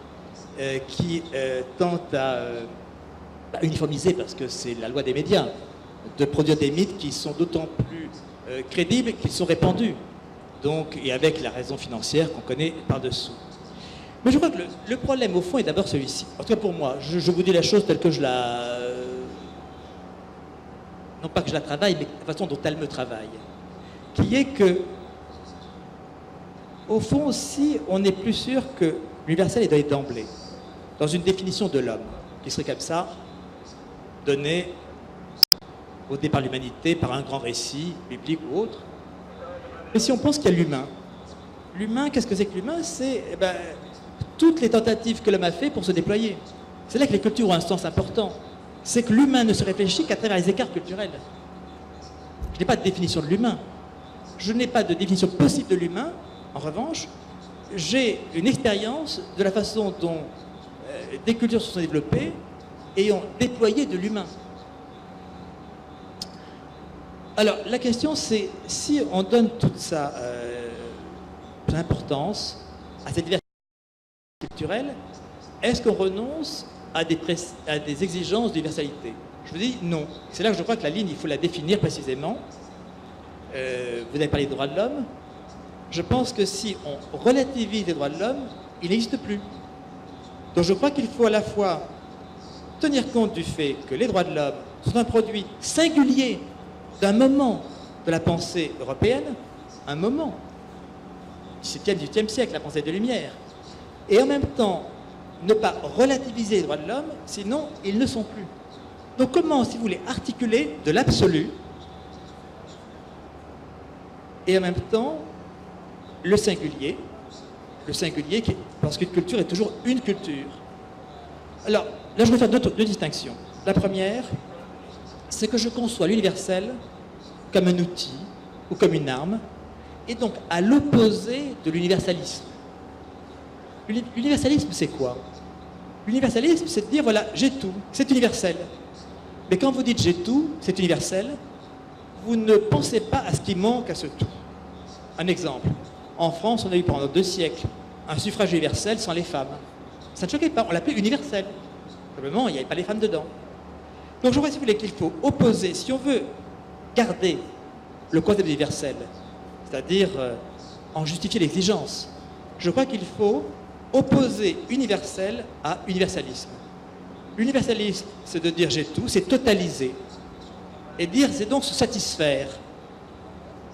qui tente à uniformiser, parce que c'est la loi des médias, de produire des mythes qui sont d'autant plus crédibles qu'ils sont répandus, donc, et avec la raison financière qu'on connaît par-dessous. Mais je crois que le problème, au fond, est d'abord celui-ci. En tout cas, pour moi, je vous dis la chose telle que je la... non pas que je la travaille, mais la façon dont elle me travaille. Qui est que, au fond aussi, on n'est plus sûr que l'universel est donné d'emblée, dans une définition de l'homme, qui serait comme ça, donnée au départ de l'humanité par un grand récit, biblique ou autre. Mais si on pense qu'il y a l'humain, qu'est-ce que c'est que l'humain? C'est... toutes les tentatives que l'homme a fait pour se déployer. C'est là que les cultures ont un sens important. C'est que l'humain ne se réfléchit qu'à travers les écarts culturels. Je n'ai pas de définition de l'humain. Je n'ai pas de définition possible de l'humain. En revanche, j'ai une expérience de la façon dont des cultures se sont développées et ont déployé de l'humain. Alors, la question, c'est si on donne toute sa importance à cette diversité culturelle, est-ce qu'on renonce à des exigences d'universalité? Je vous dis non. C'est là que je crois que la ligne, il faut la définir précisément. Vous avez parlé des droits de l'homme. Je pense que si on relativise les droits de l'homme, il n'existe plus. Donc je crois qu'il faut à la fois tenir compte du fait que les droits de l'homme sont un produit singulier d'un moment de la pensée européenne, un moment, 17e, 18e siècle, la pensée des Lumières, et en même temps ne pas relativiser les droits de l'homme, sinon ils ne sont plus. Donc comment, si vous voulez, articuler de l'absolu et en même temps le singulier qui, parce qu'une culture est toujours une culture. Alors là je vais faire deux distinctions. La première, c'est que je conçois l'universel comme un outil ou comme une arme, et donc à l'opposé de l'universalisme. L'universalisme, c'est quoi? L'universalisme, c'est de dire, voilà, j'ai tout, c'est universel. Mais quand vous dites j'ai tout, c'est universel, vous ne pensez pas à ce qui manque à ce tout. Un exemple. En France, on a eu pendant 2 siècles un suffrage universel sans les femmes. Ça ne choquait pas, on l'appelait universel. Simplement, il n'y avait pas les femmes dedans. Donc je crois, si vous voulez, qu'il faut opposer, si on veut garder le concept universel, c'est-à-dire en justifier l'exigence, je crois qu'il faut opposer universel à universalisme. L'universalisme, c'est de dire j'ai tout, c'est totaliser. et dire c'est donc se satisfaire.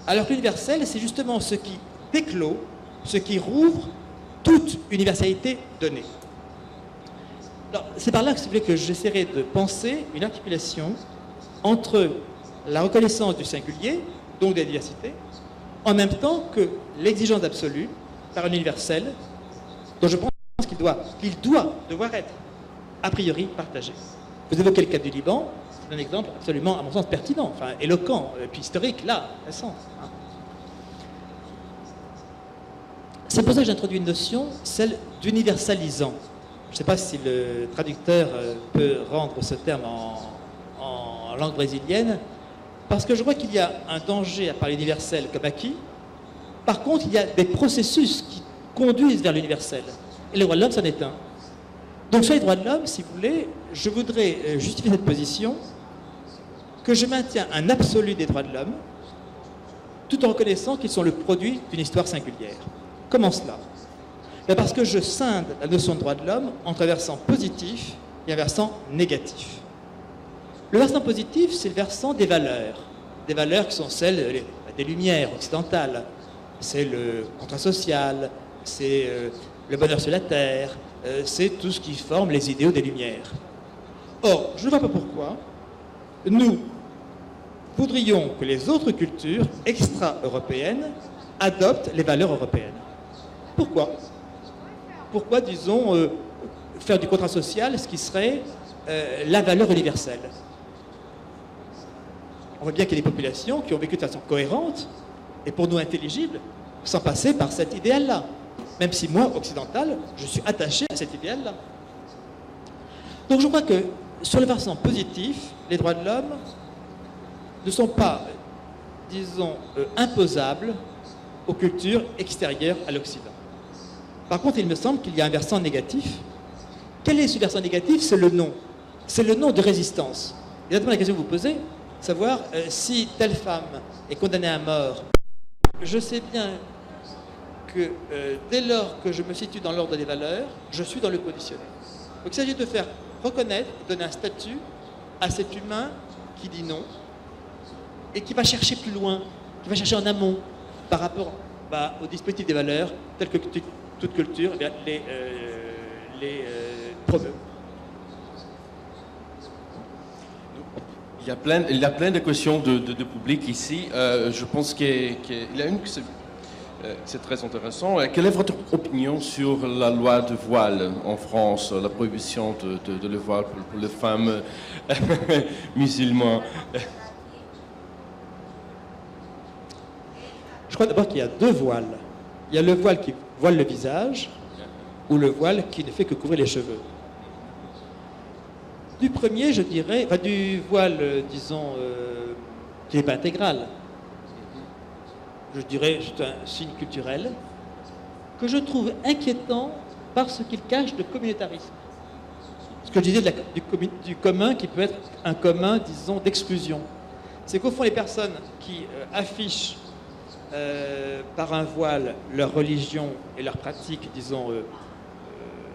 Alors que l'universel, c'est justement ce qui déclôt, ce qui rouvre toute universalité donnée. C'est par là que, si vous voulez, que j'essaierai de penser une articulation entre la reconnaissance du singulier, donc de la diversité, en même temps que l'exigence absolue par un universel dont je pense qu'il doit devoir être a priori partagé. Vous évoquez le cas du Liban, c'est un exemple absolument, à mon sens, pertinent, enfin éloquent, puis historique, là, récent. C'est pour ça que j'introduis une notion, celle d'universalisant. Je ne sais pas si le traducteur peut rendre ce terme en langue brésilienne, parce que je crois qu'il y a un danger à parler universel comme acquis. Par contre, il y a des processus qui conduisent vers l'universel. Et les droits de l'homme, c'en est un. Donc sur les droits de l'homme, si vous voulez, je voudrais justifier cette position que je maintiens un absolu des droits de l'homme, tout en reconnaissant qu'ils sont le produit d'une histoire singulière. Comment cela ? Parce que je scinde la notion de droit de l'homme entre un versant positif et un versant négatif. Le versant positif, c'est le versant des valeurs qui sont celles des Lumières occidentales. C'est le contrat social, c'est le bonheur sur la terre, c'est tout ce qui forme les idéaux des Lumières. Or, je ne vois pas pourquoi nous voudrions que les autres cultures extra-européennes adoptent les valeurs européennes. Pourquoi ? Pourquoi, disons, faire du contrat social ce qui serait la valeur universelle ? On voit bien qu'il y a des populations qui ont vécu de façon cohérente et pour nous intelligible, sans passer par cet idéal-là. Même si moi, occidental, je suis attaché à cet idéal-là. Donc je crois que sur le versant positif, les droits de l'homme ne sont pas, disons, imposables aux cultures extérieures à l'Occident. Par contre, il me semble qu'il y a un versant négatif. Quel est ce versant négatif ? C'est le nom. C'est le nom de résistance. Exactement la question que vous posez, savoir si telle femme est condamnée à mort. Je sais bien que dès lors que je me situe dans l'ordre des valeurs, je suis dans le conditionnel. Donc il s'agit de faire reconnaître, donner un statut à cet humain qui dit non et qui va chercher plus loin, qui va chercher en amont par rapport au dispositif des valeurs telles que toute culture les promeut. Il y a plein de questions de public ici. Je pense qu'il y a une que c'est très intéressant. Quelle est votre opinion sur la loi de voile en France, la prohibition de le voile pour les femmes musulmanes ? Je crois d'abord qu'il y a deux voiles. Il y a le voile qui voile le visage ou le voile qui ne fait que couvrir les cheveux. Du premier, je dirais, du voile, disons, qui n'est pas intégral. Je dirais, c'est un signe culturel que je trouve inquiétant parce qu'il cache de communautarisme. Ce que je disais du commun qui peut être un commun, disons, d'exclusion. C'est qu'au fond, les personnes qui affichent par un voile leur religion et leur pratique, disons,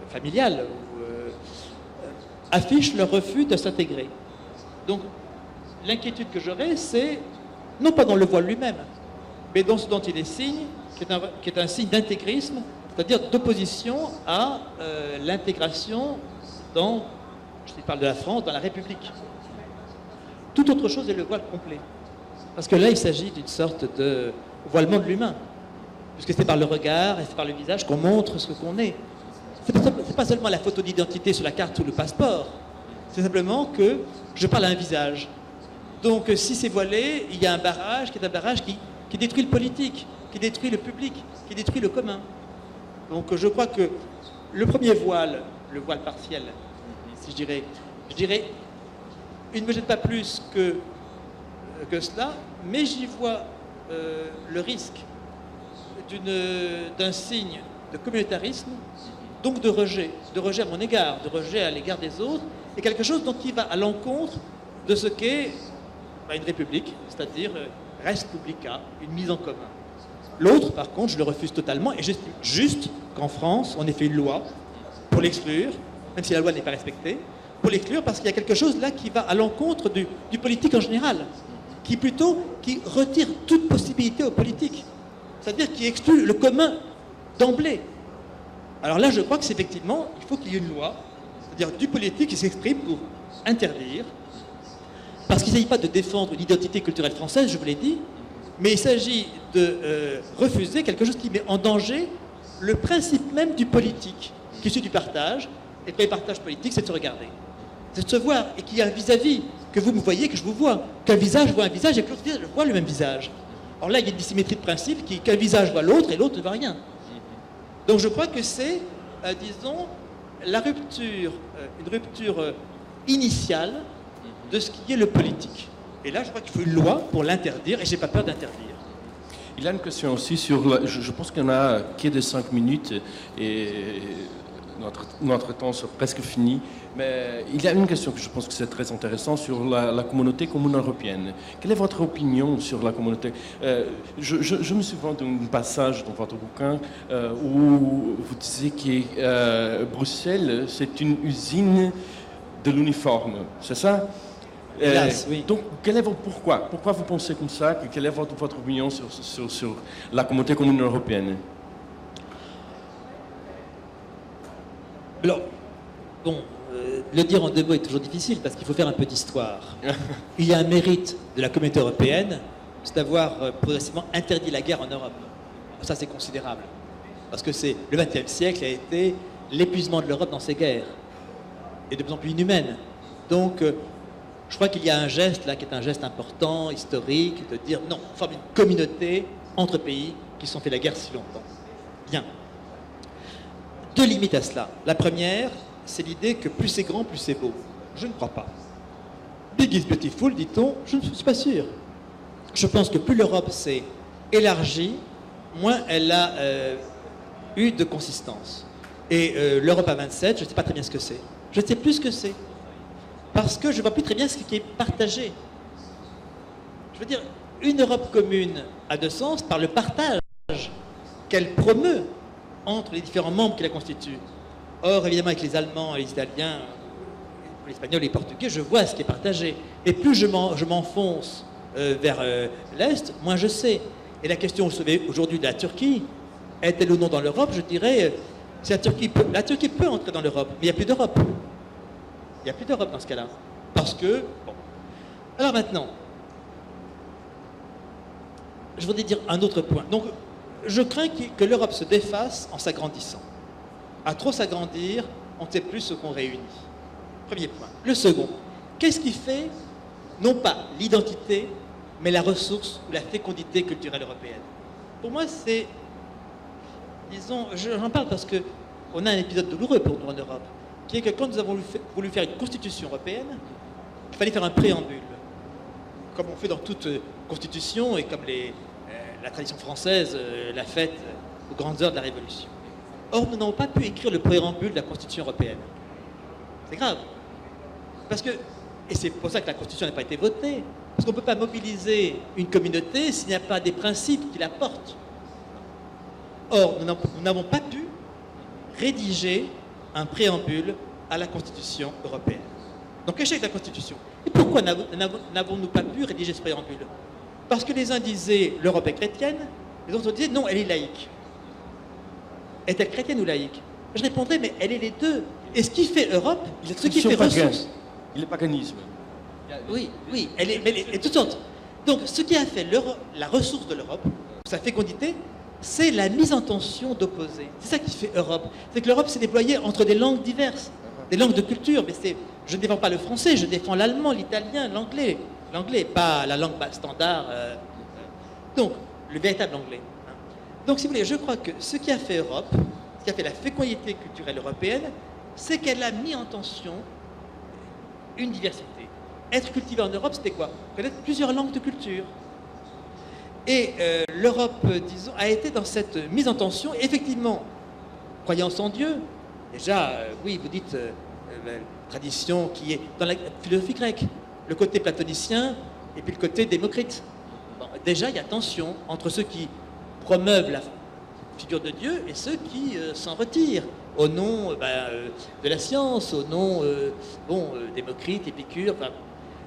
familiale, affichent leur refus de s'intégrer. Donc, l'inquiétude que j'aurais, c'est, non pas dans le voile lui-même, mais dans ce dont il est signe, qui est un signe d'intégrisme, c'est-à-dire d'opposition à l'intégration dans, je parle de la France, dans la République. Toute autre chose est le voile complet. Parce que là, il s'agit d'une sorte de voilement de l'humain. Puisque c'est par le regard et c'est par le visage qu'on montre ce qu'on est. C'est pas seulement la photo d'identité sur la carte ou le passeport. C'est simplement que je parle à un visage. Donc, si c'est voilé, il y a un barrage qui est un barrage qui détruit le politique, qui détruit le public, qui détruit le commun. Donc, je crois que le premier voile, le voile partiel, si je dirais, il ne me gêne pas plus que cela, mais j'y vois le risque d'un signe de communautarisme, donc de rejet à mon égard, de rejet à l'égard des autres, et quelque chose dont il va à l'encontre de ce qu'est une république, c'est-à-dire res publica, une mise en commun. L'autre, par contre, je le refuse totalement, et j'estime juste qu'en France, on ait fait une loi pour l'exclure, même si la loi n'est pas respectée, pour l'exclure parce qu'il y a quelque chose là qui va à l'encontre du politique en général, qui retire toute possibilité au politique, c'est-à-dire qui exclut le commun d'emblée. Alors là, je crois que c'est effectivement, il faut qu'il y ait une loi, c'est-à-dire du politique qui s'exprime pour interdire, parce qu'il ne s'agit pas de défendre l'identité culturelle française, je vous l'ai dit, mais il s'agit de refuser quelque chose qui met en danger le principe même du politique, qui est celui du partage. Et le partage politique, c'est de se regarder, c'est de se voir, et qu'il y a un vis-à-vis, que vous me voyez, que je vous vois, qu'un visage voit un visage et que l'autre visage voit le même visage. Alors là, il y a une dissymétrie de principe, qu'un visage voit l'autre et l'autre ne voit rien. Donc je crois que c'est, disons, la rupture, une rupture initiale de ce qui est le politique. Et là, je crois qu'il faut une loi pour l'interdire, et je n'ai pas peur d'interdire. Il y a une question aussi sur... je pense qu'il y en a que de 5 minutes, et notre temps est presque fini. Mais il y a une question que je pense que c'est très intéressant sur la communauté commune européenne. Quelle est votre opinion sur la communauté? Je me souviens d'un passage dans votre bouquin où vous disiez que Bruxelles, c'est une usine de l'uniforme. C'est ça? Hélas, oui. Donc, pourquoi vous pensez comme ça? Quelle est votre opinion sur la communauté commune européenne? Alors, bon, le dire en 2 mots est toujours difficile parce qu'il faut faire un peu d'histoire. Il y a un mérite de la communauté européenne, c'est d'avoir progressivement interdit la guerre en Europe. Ça, c'est considérable. Parce que le XXe siècle a été l'épuisement de l'Europe dans ses guerres, et de plus en plus inhumaine. Donc, je crois qu'il y a un geste là qui est un geste important, historique, de dire non, on forme une communauté entre pays qui se sont fait la guerre si longtemps. Bien. 2 limites à cela. La première, c'est l'idée que plus c'est grand, plus c'est beau. Je ne crois pas. Big is beautiful, dit-on, je ne suis pas sûr. Je pense que plus l'Europe s'est élargie, moins elle a eu de consistance. Et l'Europe à 27, je ne sais pas très bien ce que c'est. Je ne sais plus ce que c'est. Parce que je ne vois plus très bien ce qui est partagé. Je veux dire, une Europe commune a de sens par le partage qu'elle promeut entre les différents membres qui la constituent. Or, évidemment, avec les Allemands, les Italiens, les Espagnols et les Portugais, je vois ce qui est partagé. Et plus je m'enfonce vers l'Est, moins je sais. Et la question aujourd'hui de la Turquie, est-elle ou non dans l'Europe? Je dirais, la Turquie peut entrer dans l'Europe, mais il n'y a plus d'Europe. Il n'y a plus d'Europe dans ce cas-là. Parce que, bon. Alors maintenant, je voudrais dire un autre point. Donc, je crains que l'Europe se défasse en s'agrandissant. À trop s'agrandir, on ne sait plus ce qu'on réunit. Premier point. Le second, qu'est-ce qui fait, non pas l'identité, mais la ressource ou la fécondité culturelle européenne? Pour moi, c'est, disons, j'en parle parce qu'on a un épisode douloureux pour nous en Europe, qui est que quand nous avons voulu faire une constitution européenne, il fallait faire un préambule, comme on fait dans toute constitution et comme la tradition française l'a faite aux grandes heures de la Révolution. Or, nous n'avons pas pu écrire le préambule de la Constitution européenne. C'est grave. Parce que, et c'est pour ça que la Constitution n'a pas été votée, parce qu'on ne peut pas mobiliser une communauté s'il n'y a pas des principes qui la portent. Or, nous n'avons pas pu rédiger un préambule à la Constitution européenne. Donc, échec de la Constitution. Et pourquoi n'avons-nous pas pu rédiger ce préambule? Parce que les uns disaient l'Europe est chrétienne, les autres disaient non, elle est laïque. Est-elle chrétienne ou laïque? Je répondrais, mais elle est les deux. Et ce qui fait Europe, ce qui fait ressources. Il est paganisme. Oui, elle est toutes sortes. Donc, ce qui a fait la ressource de l'Europe, sa fécondité, c'est la mise en tension d'opposés. C'est ça qui fait Europe. C'est que l'Europe s'est déployée entre des langues diverses, des langues de culture. Mais je ne défends pas le français, je défends l'allemand, l'italien, l'anglais. L'anglais, pas la langue standard. Donc, le véritable anglais. Donc, si vous voulez, je crois que ce qui a fait Europe, ce qui a fait la fécondité culturelle européenne, c'est qu'elle a mis en tension une diversité. Être cultivé en Europe, c'était quoi? Connaître plusieurs langues de culture. Et l'Europe, disons, a été dans cette mise en tension. Effectivement, croyance en Dieu, déjà, oui, vous dites tradition qui est dans la philosophie grecque, le côté platonicien et puis le côté démocrite. Bon, déjà, il y a tension entre ceux qui promeuvent la figure de Dieu et ceux qui s'en retirent au nom de la science, au nom Démocrite, Épicure. Enfin.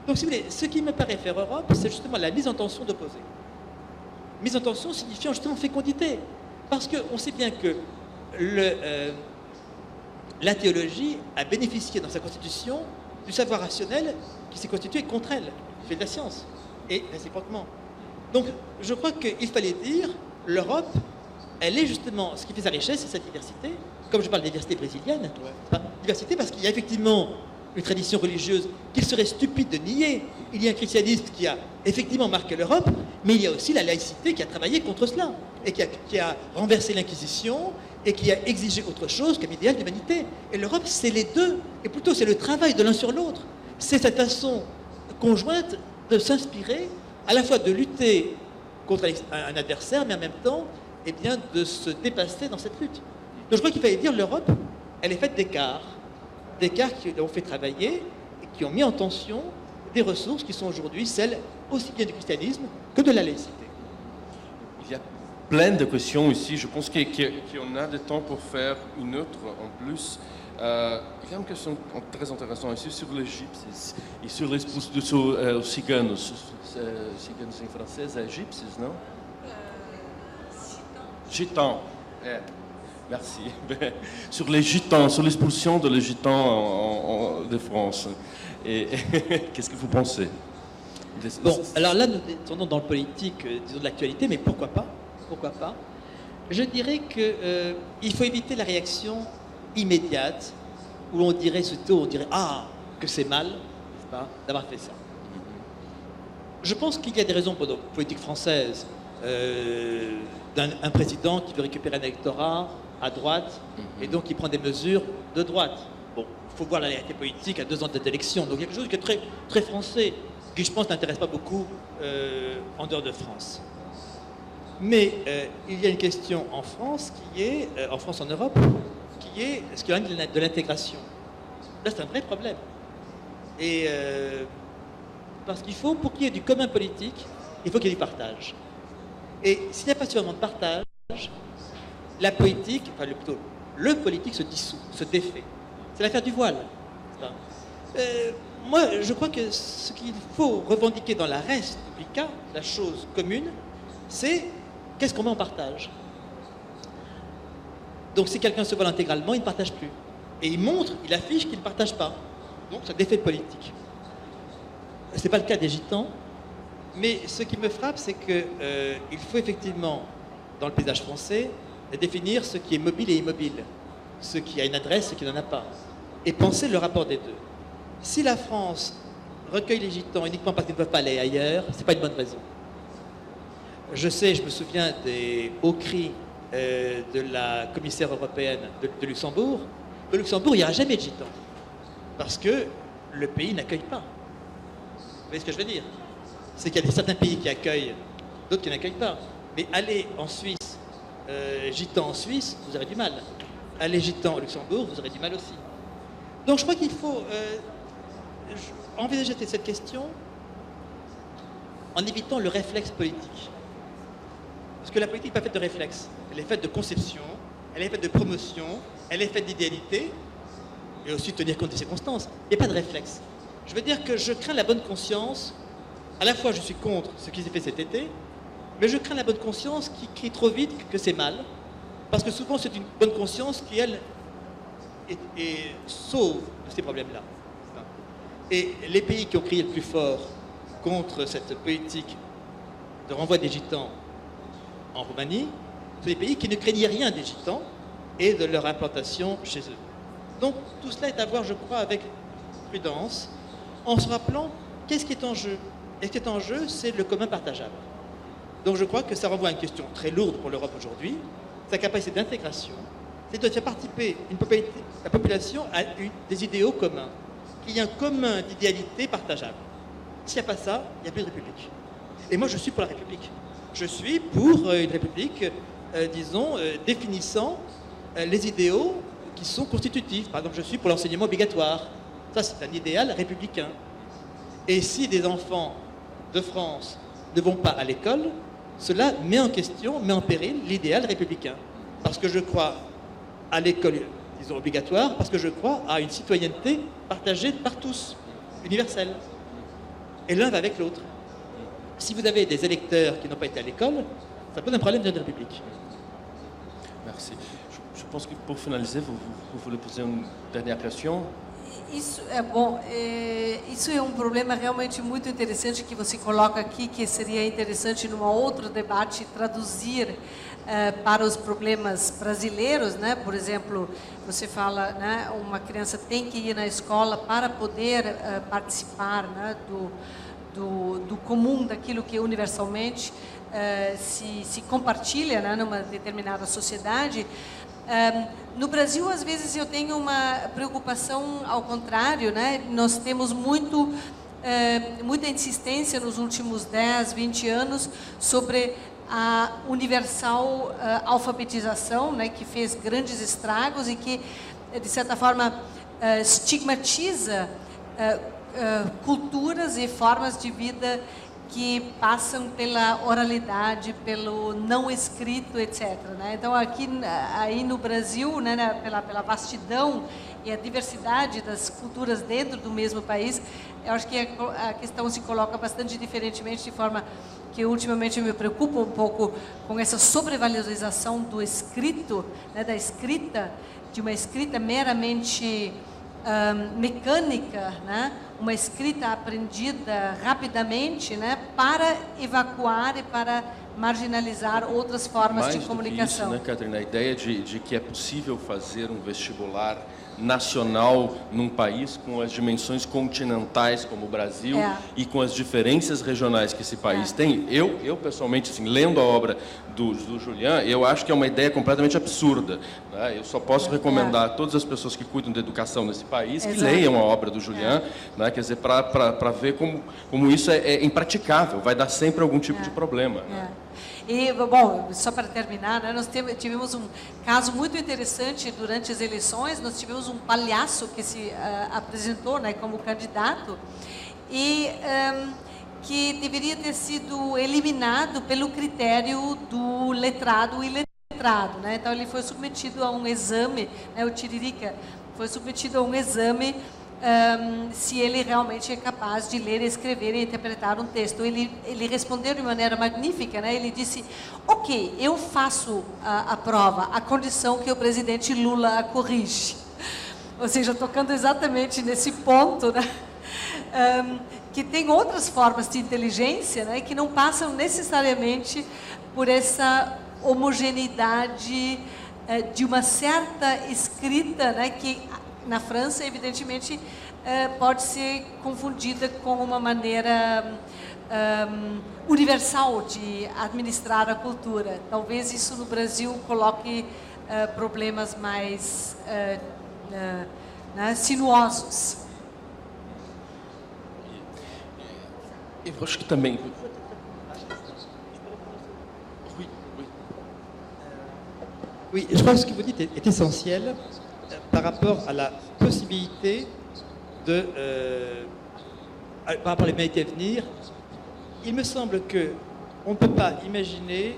Donc, si vous voulez, ce qui me paraît faire Europe, c'est justement la mise en tension d'opposés. Mise en tension signifiant justement fécondité. Parce qu'on sait bien que la théologie a bénéficié dans sa constitution du savoir rationnel qui s'est constitué contre elle, fait de la science, et réciproquement. Donc, je crois qu'il fallait dire, l'Europe, elle est justement, ce qui fait sa richesse, c'est sa diversité. Comme je parle de diversité brésilienne, diversité parce qu'il y a effectivement une tradition religieuse qu'il serait stupide de nier. Il y a un christianisme qui a effectivement marqué l'Europe, mais il y a aussi la laïcité qui a travaillé contre cela, et qui a renversé l'Inquisition, et qui a exigé autre chose qu'un idéal d'humanité. Et l'Europe, c'est les deux, et plutôt c'est le travail de l'un sur l'autre. C'est cette façon conjointe de s'inspirer, à la fois de lutter contre un adversaire, mais en même temps, eh bien, de se dépasser dans cette lutte. Donc je crois qu'il fallait dire l'Europe, elle est faite d'écarts qui l'ont fait travailler et qui ont mis en tension des ressources qui sont aujourd'hui celles aussi bien du christianisme que de la laïcité. Il y a plein de questions ici. Je pense qu'on a du temps pour faire une autre en plus. Il y a une question très intéressante ici sur les gypsies et sur les ciganos. Ciganos em francês é gypsies, non? Gitans. Merci. Sur les gitans, sur l'expulsion de les gitans de France. Et qu'est-ce que vous pensez? Bon, alors là, nous tournons dans le politique, disons de l'actualité, mais pourquoi pas? Pourquoi pas? Je dirais qu'il faut éviter la réaction immédiate où on dirait que c'est mal, n'est-ce pas, d'avoir fait ça. Je pense qu'il y a des raisons pour la politique française d'un président qui veut récupérer un électorat à droite et donc il prend des mesures de droite. Bon, il faut voir la réalité politique à 2 ans d'élection, donc quelque chose qui est très, très français, qui je pense n'intéresse pas beaucoup en dehors de France. Mais il y a une question en France qui est, en France, en Europe, qui est ce qu'il y a de l'intégration. Là, c'est un vrai problème. Et parce qu'il faut, pour qu'il y ait du commun politique, il faut qu'il y ait du partage. Et s'il n'y a pas suffisamment de partage, la politique, enfin plutôt le politique se dissout, se défait. C'est l'affaire du voile. Moi, je crois que ce qu'il faut revendiquer dans la res publica, la chose commune, c'est qu'est-ce qu'on met en partage. Donc si quelqu'un se voile intégralement, il ne partage plus. Et il affiche qu'il ne partage pas. Donc ça défait le politique. Ce n'est pas le cas des gitans, mais ce qui me frappe, c'est qu'il faut effectivement, dans le paysage français, définir ce qui est mobile et immobile, ce qui a une adresse et ce qui n'en a pas, et penser le rapport des deux. Si la France recueille les gitans uniquement parce qu'ils ne peuvent pas aller ailleurs, ce n'est pas une bonne raison. Je me souviens des hauts cris de la commissaire européenne de Luxembourg. Au Luxembourg, il n'y aura jamais de gitans, parce que le pays n'accueille pas. Vous voyez ce que je veux dire? C'est qu'il y a certains pays qui accueillent, d'autres qui n'accueillent pas. Mais aller en Suisse, gitans en Suisse, vous aurez du mal. Aller gitans au Luxembourg, vous aurez du mal aussi. Donc je crois qu'il faut envisager cette question en évitant le réflexe politique. Parce que la politique n'est pas faite de réflexe. Elle est faite de conception, elle est faite de promotion, elle est faite d'idéalité, et aussi de tenir compte des circonstances. Il n'y a pas de réflexe. Je veux dire que je crains la bonne conscience. À la fois, je suis contre ce qui s'est fait cet été, mais je crains la bonne conscience qui crie trop vite que c'est mal, parce que souvent c'est une bonne conscience qui, elle, est sauve de ces problèmes-là. Et les pays qui ont crié le plus fort contre cette politique de renvoi des gitans en Roumanie sont des pays qui ne craignaient rien des gitans et de leur implantation chez eux. Donc tout cela est à voir, je crois, avec prudence, en se rappelant qu'est-ce qui est en jeu. Et ce qui est en jeu, c'est le commun partageable. Donc je crois que ça renvoie à une question très lourde pour l'Europe aujourd'hui, sa capacité d'intégration, c'est de faire participer la population à des idéaux communs, qu'il y ait un commun d'idéalité partageable. S'il n'y a pas ça, il n'y a plus de République. Et moi, je suis pour la République. Je suis pour une République, définissant les idéaux qui sont constitutifs. Par exemple, je suis pour l'enseignement obligatoire. Ça, c'est un idéal républicain. Et si des enfants de France ne vont pas à l'école, cela met en question, met en péril l'idéal républicain. Parce que je crois à l'école disons, obligatoire, parce que je crois à une citoyenneté partagée par tous, universelle. Et l'un va avec l'autre. Si vous avez des électeurs qui n'ont pas été à l'école, ça pose un problème de la République. Merci. Je pense que pour finaliser, vous voulez poser uma dernière question? Isso é bom. Isso é um problema realmente muito interessante que você coloca aqui, que seria interessante num outro debate traduzir para os problemas brasileiros, né? Por exemplo, você fala, né, uma criança tem que ir na escola para poder participar, né, do comum, daquilo que universalmente se compartilha, né, numa determinada sociedade. No Brasil, às vezes, eu tenho uma preocupação ao contrário, né? Nós temos muita insistência nos últimos 10, 20 anos sobre a universal alfabetização, né? Que fez grandes estragos e que, de certa forma, estigmatiza culturas e formas de vida que passam pela oralidade, pelo não escrito, etc. Né? Então, aí no Brasil, né, pela vastidão e a diversidade das culturas dentro do mesmo país, eu acho que a questão se coloca bastante diferentemente, de forma que ultimamente eu me preocupo um pouco com essa sobrevalorização do escrito, né, da escrita, de uma escrita meramente mecânica, né? Uma escrita aprendida rapidamente, né? Para evacuar e para marginalizar outras formas de comunicação. Mais do que isso, né, Catarina? A ideia de que é possível fazer um vestibular nacional num país com as dimensões continentais como o Brasil e com as diferenças regionais que esse país tem. Eu pessoalmente, assim, lendo a obra do Julian, eu acho que é uma ideia completamente absurda, né? Eu só posso recomendar a todas as pessoas que cuidam da educação nesse país que leiam a obra do Julian, né? Quer dizer, para ver como isso é impraticável, vai dar sempre algum tipo de problema. Né? E, bom, só para terminar, né, nós tivemos um caso muito interessante durante as eleições. Nós tivemos um palhaço que se apresentou, né, como candidato e que deveria ter sido eliminado pelo critério do letrado e iletrado, né? Então ele foi submetido a um exame, né, o Tiririca foi submetido a um exame se ele realmente é capaz de ler, escrever e interpretar um texto. Ele respondeu de maneira magnífica, né? Ele disse: ok, eu faço a prova, a condição que o presidente Lula a corrige. Ou seja, tocando exatamente nesse ponto, né? Que tem outras formas de inteligência, né? Que não passam necessariamente por essa homogeneidade de uma certa escrita, né? Que na França, evidentemente, pode ser confundida com uma maneira universal de administrar a cultura. Talvez isso no Brasil coloque problemas mais sinuosos. Eu acho que também... Oui, je crois que ce que vous dites est essentiel par rapport à la possibilité de... par rapport à l'humanité à venir. Il me semble qu'on ne peut pas imaginer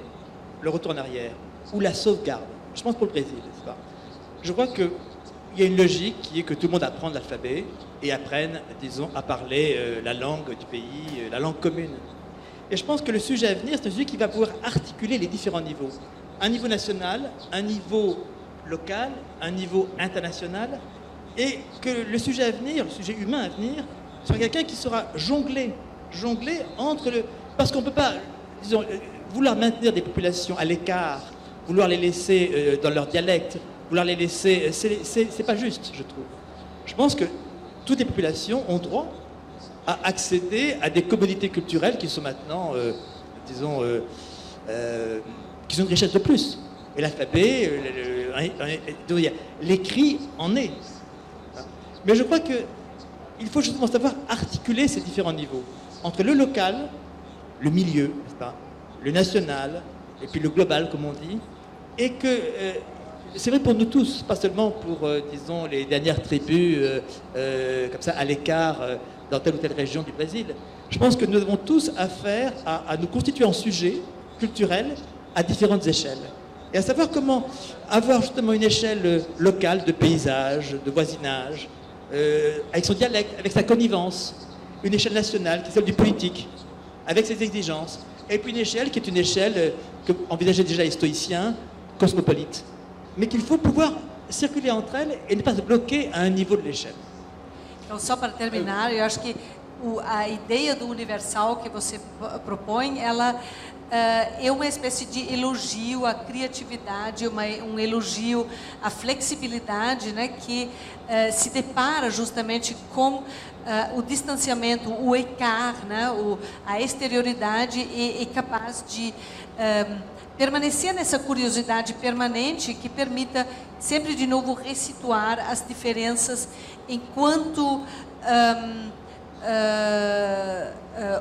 le retour en arrière ou la sauvegarde. Je pense pour le Brésil, n'est-ce pas? Je crois qu'il y a une logique qui est que tout le monde apprenne l'alphabet et apprenne, disons, à parler la langue du pays, la langue commune. Et je pense que le sujet à venir, c'est un sujet qui va pouvoir articuler les différents niveaux. Un niveau national, un niveau local, un niveau international, et que le sujet à venir, le sujet humain à venir, soit quelqu'un qui saura jongler entre le... Parce qu'on ne peut pas, disons, vouloir maintenir des populations à l'écart, vouloir les laisser dans leur dialecte, vouloir les laisser... C'est pas juste, je trouve. Je pense que toutes les populations ont droit à accéder à des commodités culturelles qui sont maintenant, disons, qui sont une richesse de plus. Et l'alphabet, l'écrit en est. Mais je crois qu'il faut justement savoir articuler ces différents niveaux entre le local, le milieu, n'est-ce pas, le national, et puis le global, comme on dit, et que c'est vrai pour nous tous, pas seulement pour, disons, les dernières tribus comme ça à l'écart dans telle ou telle région du Brésil. Je pense que nous avons tous affaire à nous constituer en sujet culturel à différentes échelles. Et à savoir comment avoir justement une échelle locale de paysage, de voisinage, avec son dialecte, avec sa connivence, une échelle nationale qui est celle du politique, avec ses exigences, et puis une échelle qui est une échelle que envisageaient déjà les stoïciens, cosmopolite, mais qu'il faut pouvoir circuler entre elles e ne pas se bloquer a un niveau de l'échelle. Então, só para terminar, eu acho que a ideia do universal que você propõe, ela é uma espécie de elogio à criatividade, um elogio à flexibilidade, né, que se depara justamente com o distanciamento, o écart, né, a exterioridade e capaz de permanecer nessa curiosidade permanente que permita sempre de novo resituar as diferenças enquanto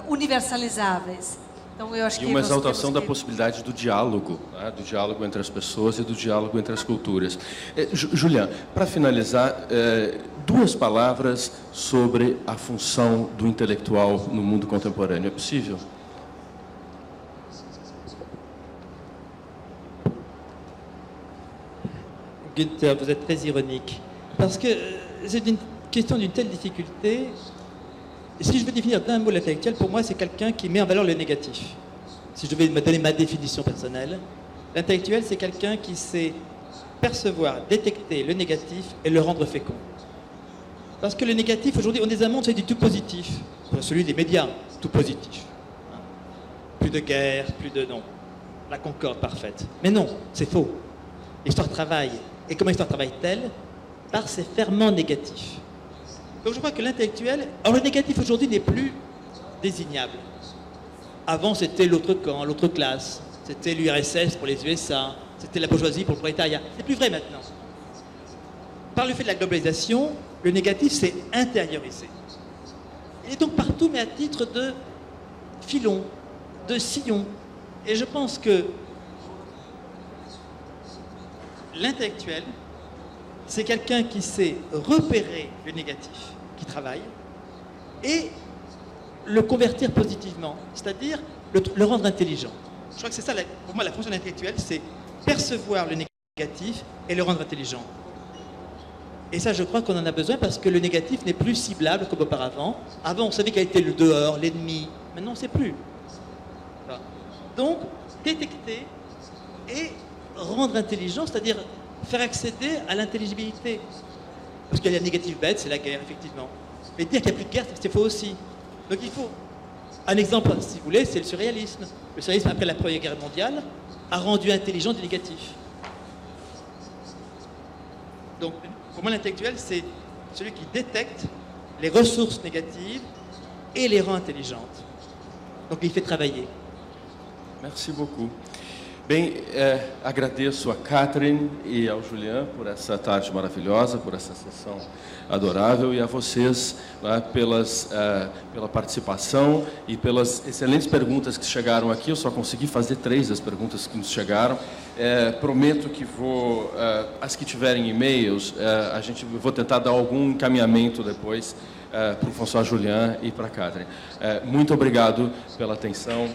universalizáveis. Então, eu acho que uma exaltação da possibilidade do diálogo, né? Do diálogo entre as pessoas e do diálogo entre as culturas. Julian, para finalizar, duas palavras sobre a função do intelectual no mundo contemporâneo. É possível? Günther, vous êtes très ironique, parce que c'est une question d'une telle difficulté. Si je veux définir d'un mot l'intellectuel, pour moi, c'est quelqu'un qui met en valeur le négatif. Si je devais me donner ma définition personnelle, l'intellectuel, c'est quelqu'un qui sait percevoir, détecter le négatif et le rendre fécond. Parce que le négatif, aujourd'hui, on est un monde, c'est du tout positif. Celui des médias, tout positif. Plus de guerre, plus de... non. La concorde parfaite. Mais non, c'est faux. L'histoire travaille. Et comment l'histoire travaille-t-elle? Par ses ferments négatifs. Donc je crois que l'intellectuel... Alors le négatif aujourd'hui n'est plus désignable. Avant c'était l'autre camp, l'autre classe. C'était l'URSS pour les USA. C'était la bourgeoisie pour le prolétariat. C'est plus vrai maintenant. Par le fait de la globalisation, le négatif s'est intériorisé. Il est donc partout, mais à titre de filon, de sillon. Et je pense que l'intellectuel, c'est quelqu'un qui sait repérer le négatif, qui travaille, et le convertir positivement, c'est-à-dire le rendre intelligent. Je crois que c'est ça, pour moi, la fonction intellectuelle, c'est percevoir le négatif et le rendre intelligent. Et ça, je crois qu'on en a besoin parce que le négatif n'est plus ciblable comme auparavant. Avant, on savait quel était le dehors, l'ennemi. Maintenant, on ne sait plus. Donc, détecter et rendre intelligent, c'est-à-dire faire accéder à l'intelligibilité. Parce qu'il y a la négative bête, c'est la guerre, effectivement. Mais dire qu'il n'y a plus de guerre, c'est faux aussi. Donc il faut... Un exemple, si vous voulez, c'est le surréalisme. Le surréalisme, après la Première Guerre mondiale, a rendu intelligent du négatif. Donc, pour moi, l'intellectuel, c'est celui qui détecte les ressources négatives et les rend intelligentes. Donc, il fait travailler. Merci beaucoup. Bem, agradeço a Catherine e ao Julian por essa tarde maravilhosa, por essa sessão adorável, e a vocês pela participação e pelas excelentes perguntas que chegaram aqui. Eu só consegui fazer 3 das perguntas que nos chegaram. Prometo que vou, as que tiverem e-mails, vou tentar dar algum encaminhamento depois para o François Julian e para a Catherine. Muito obrigado pela atenção.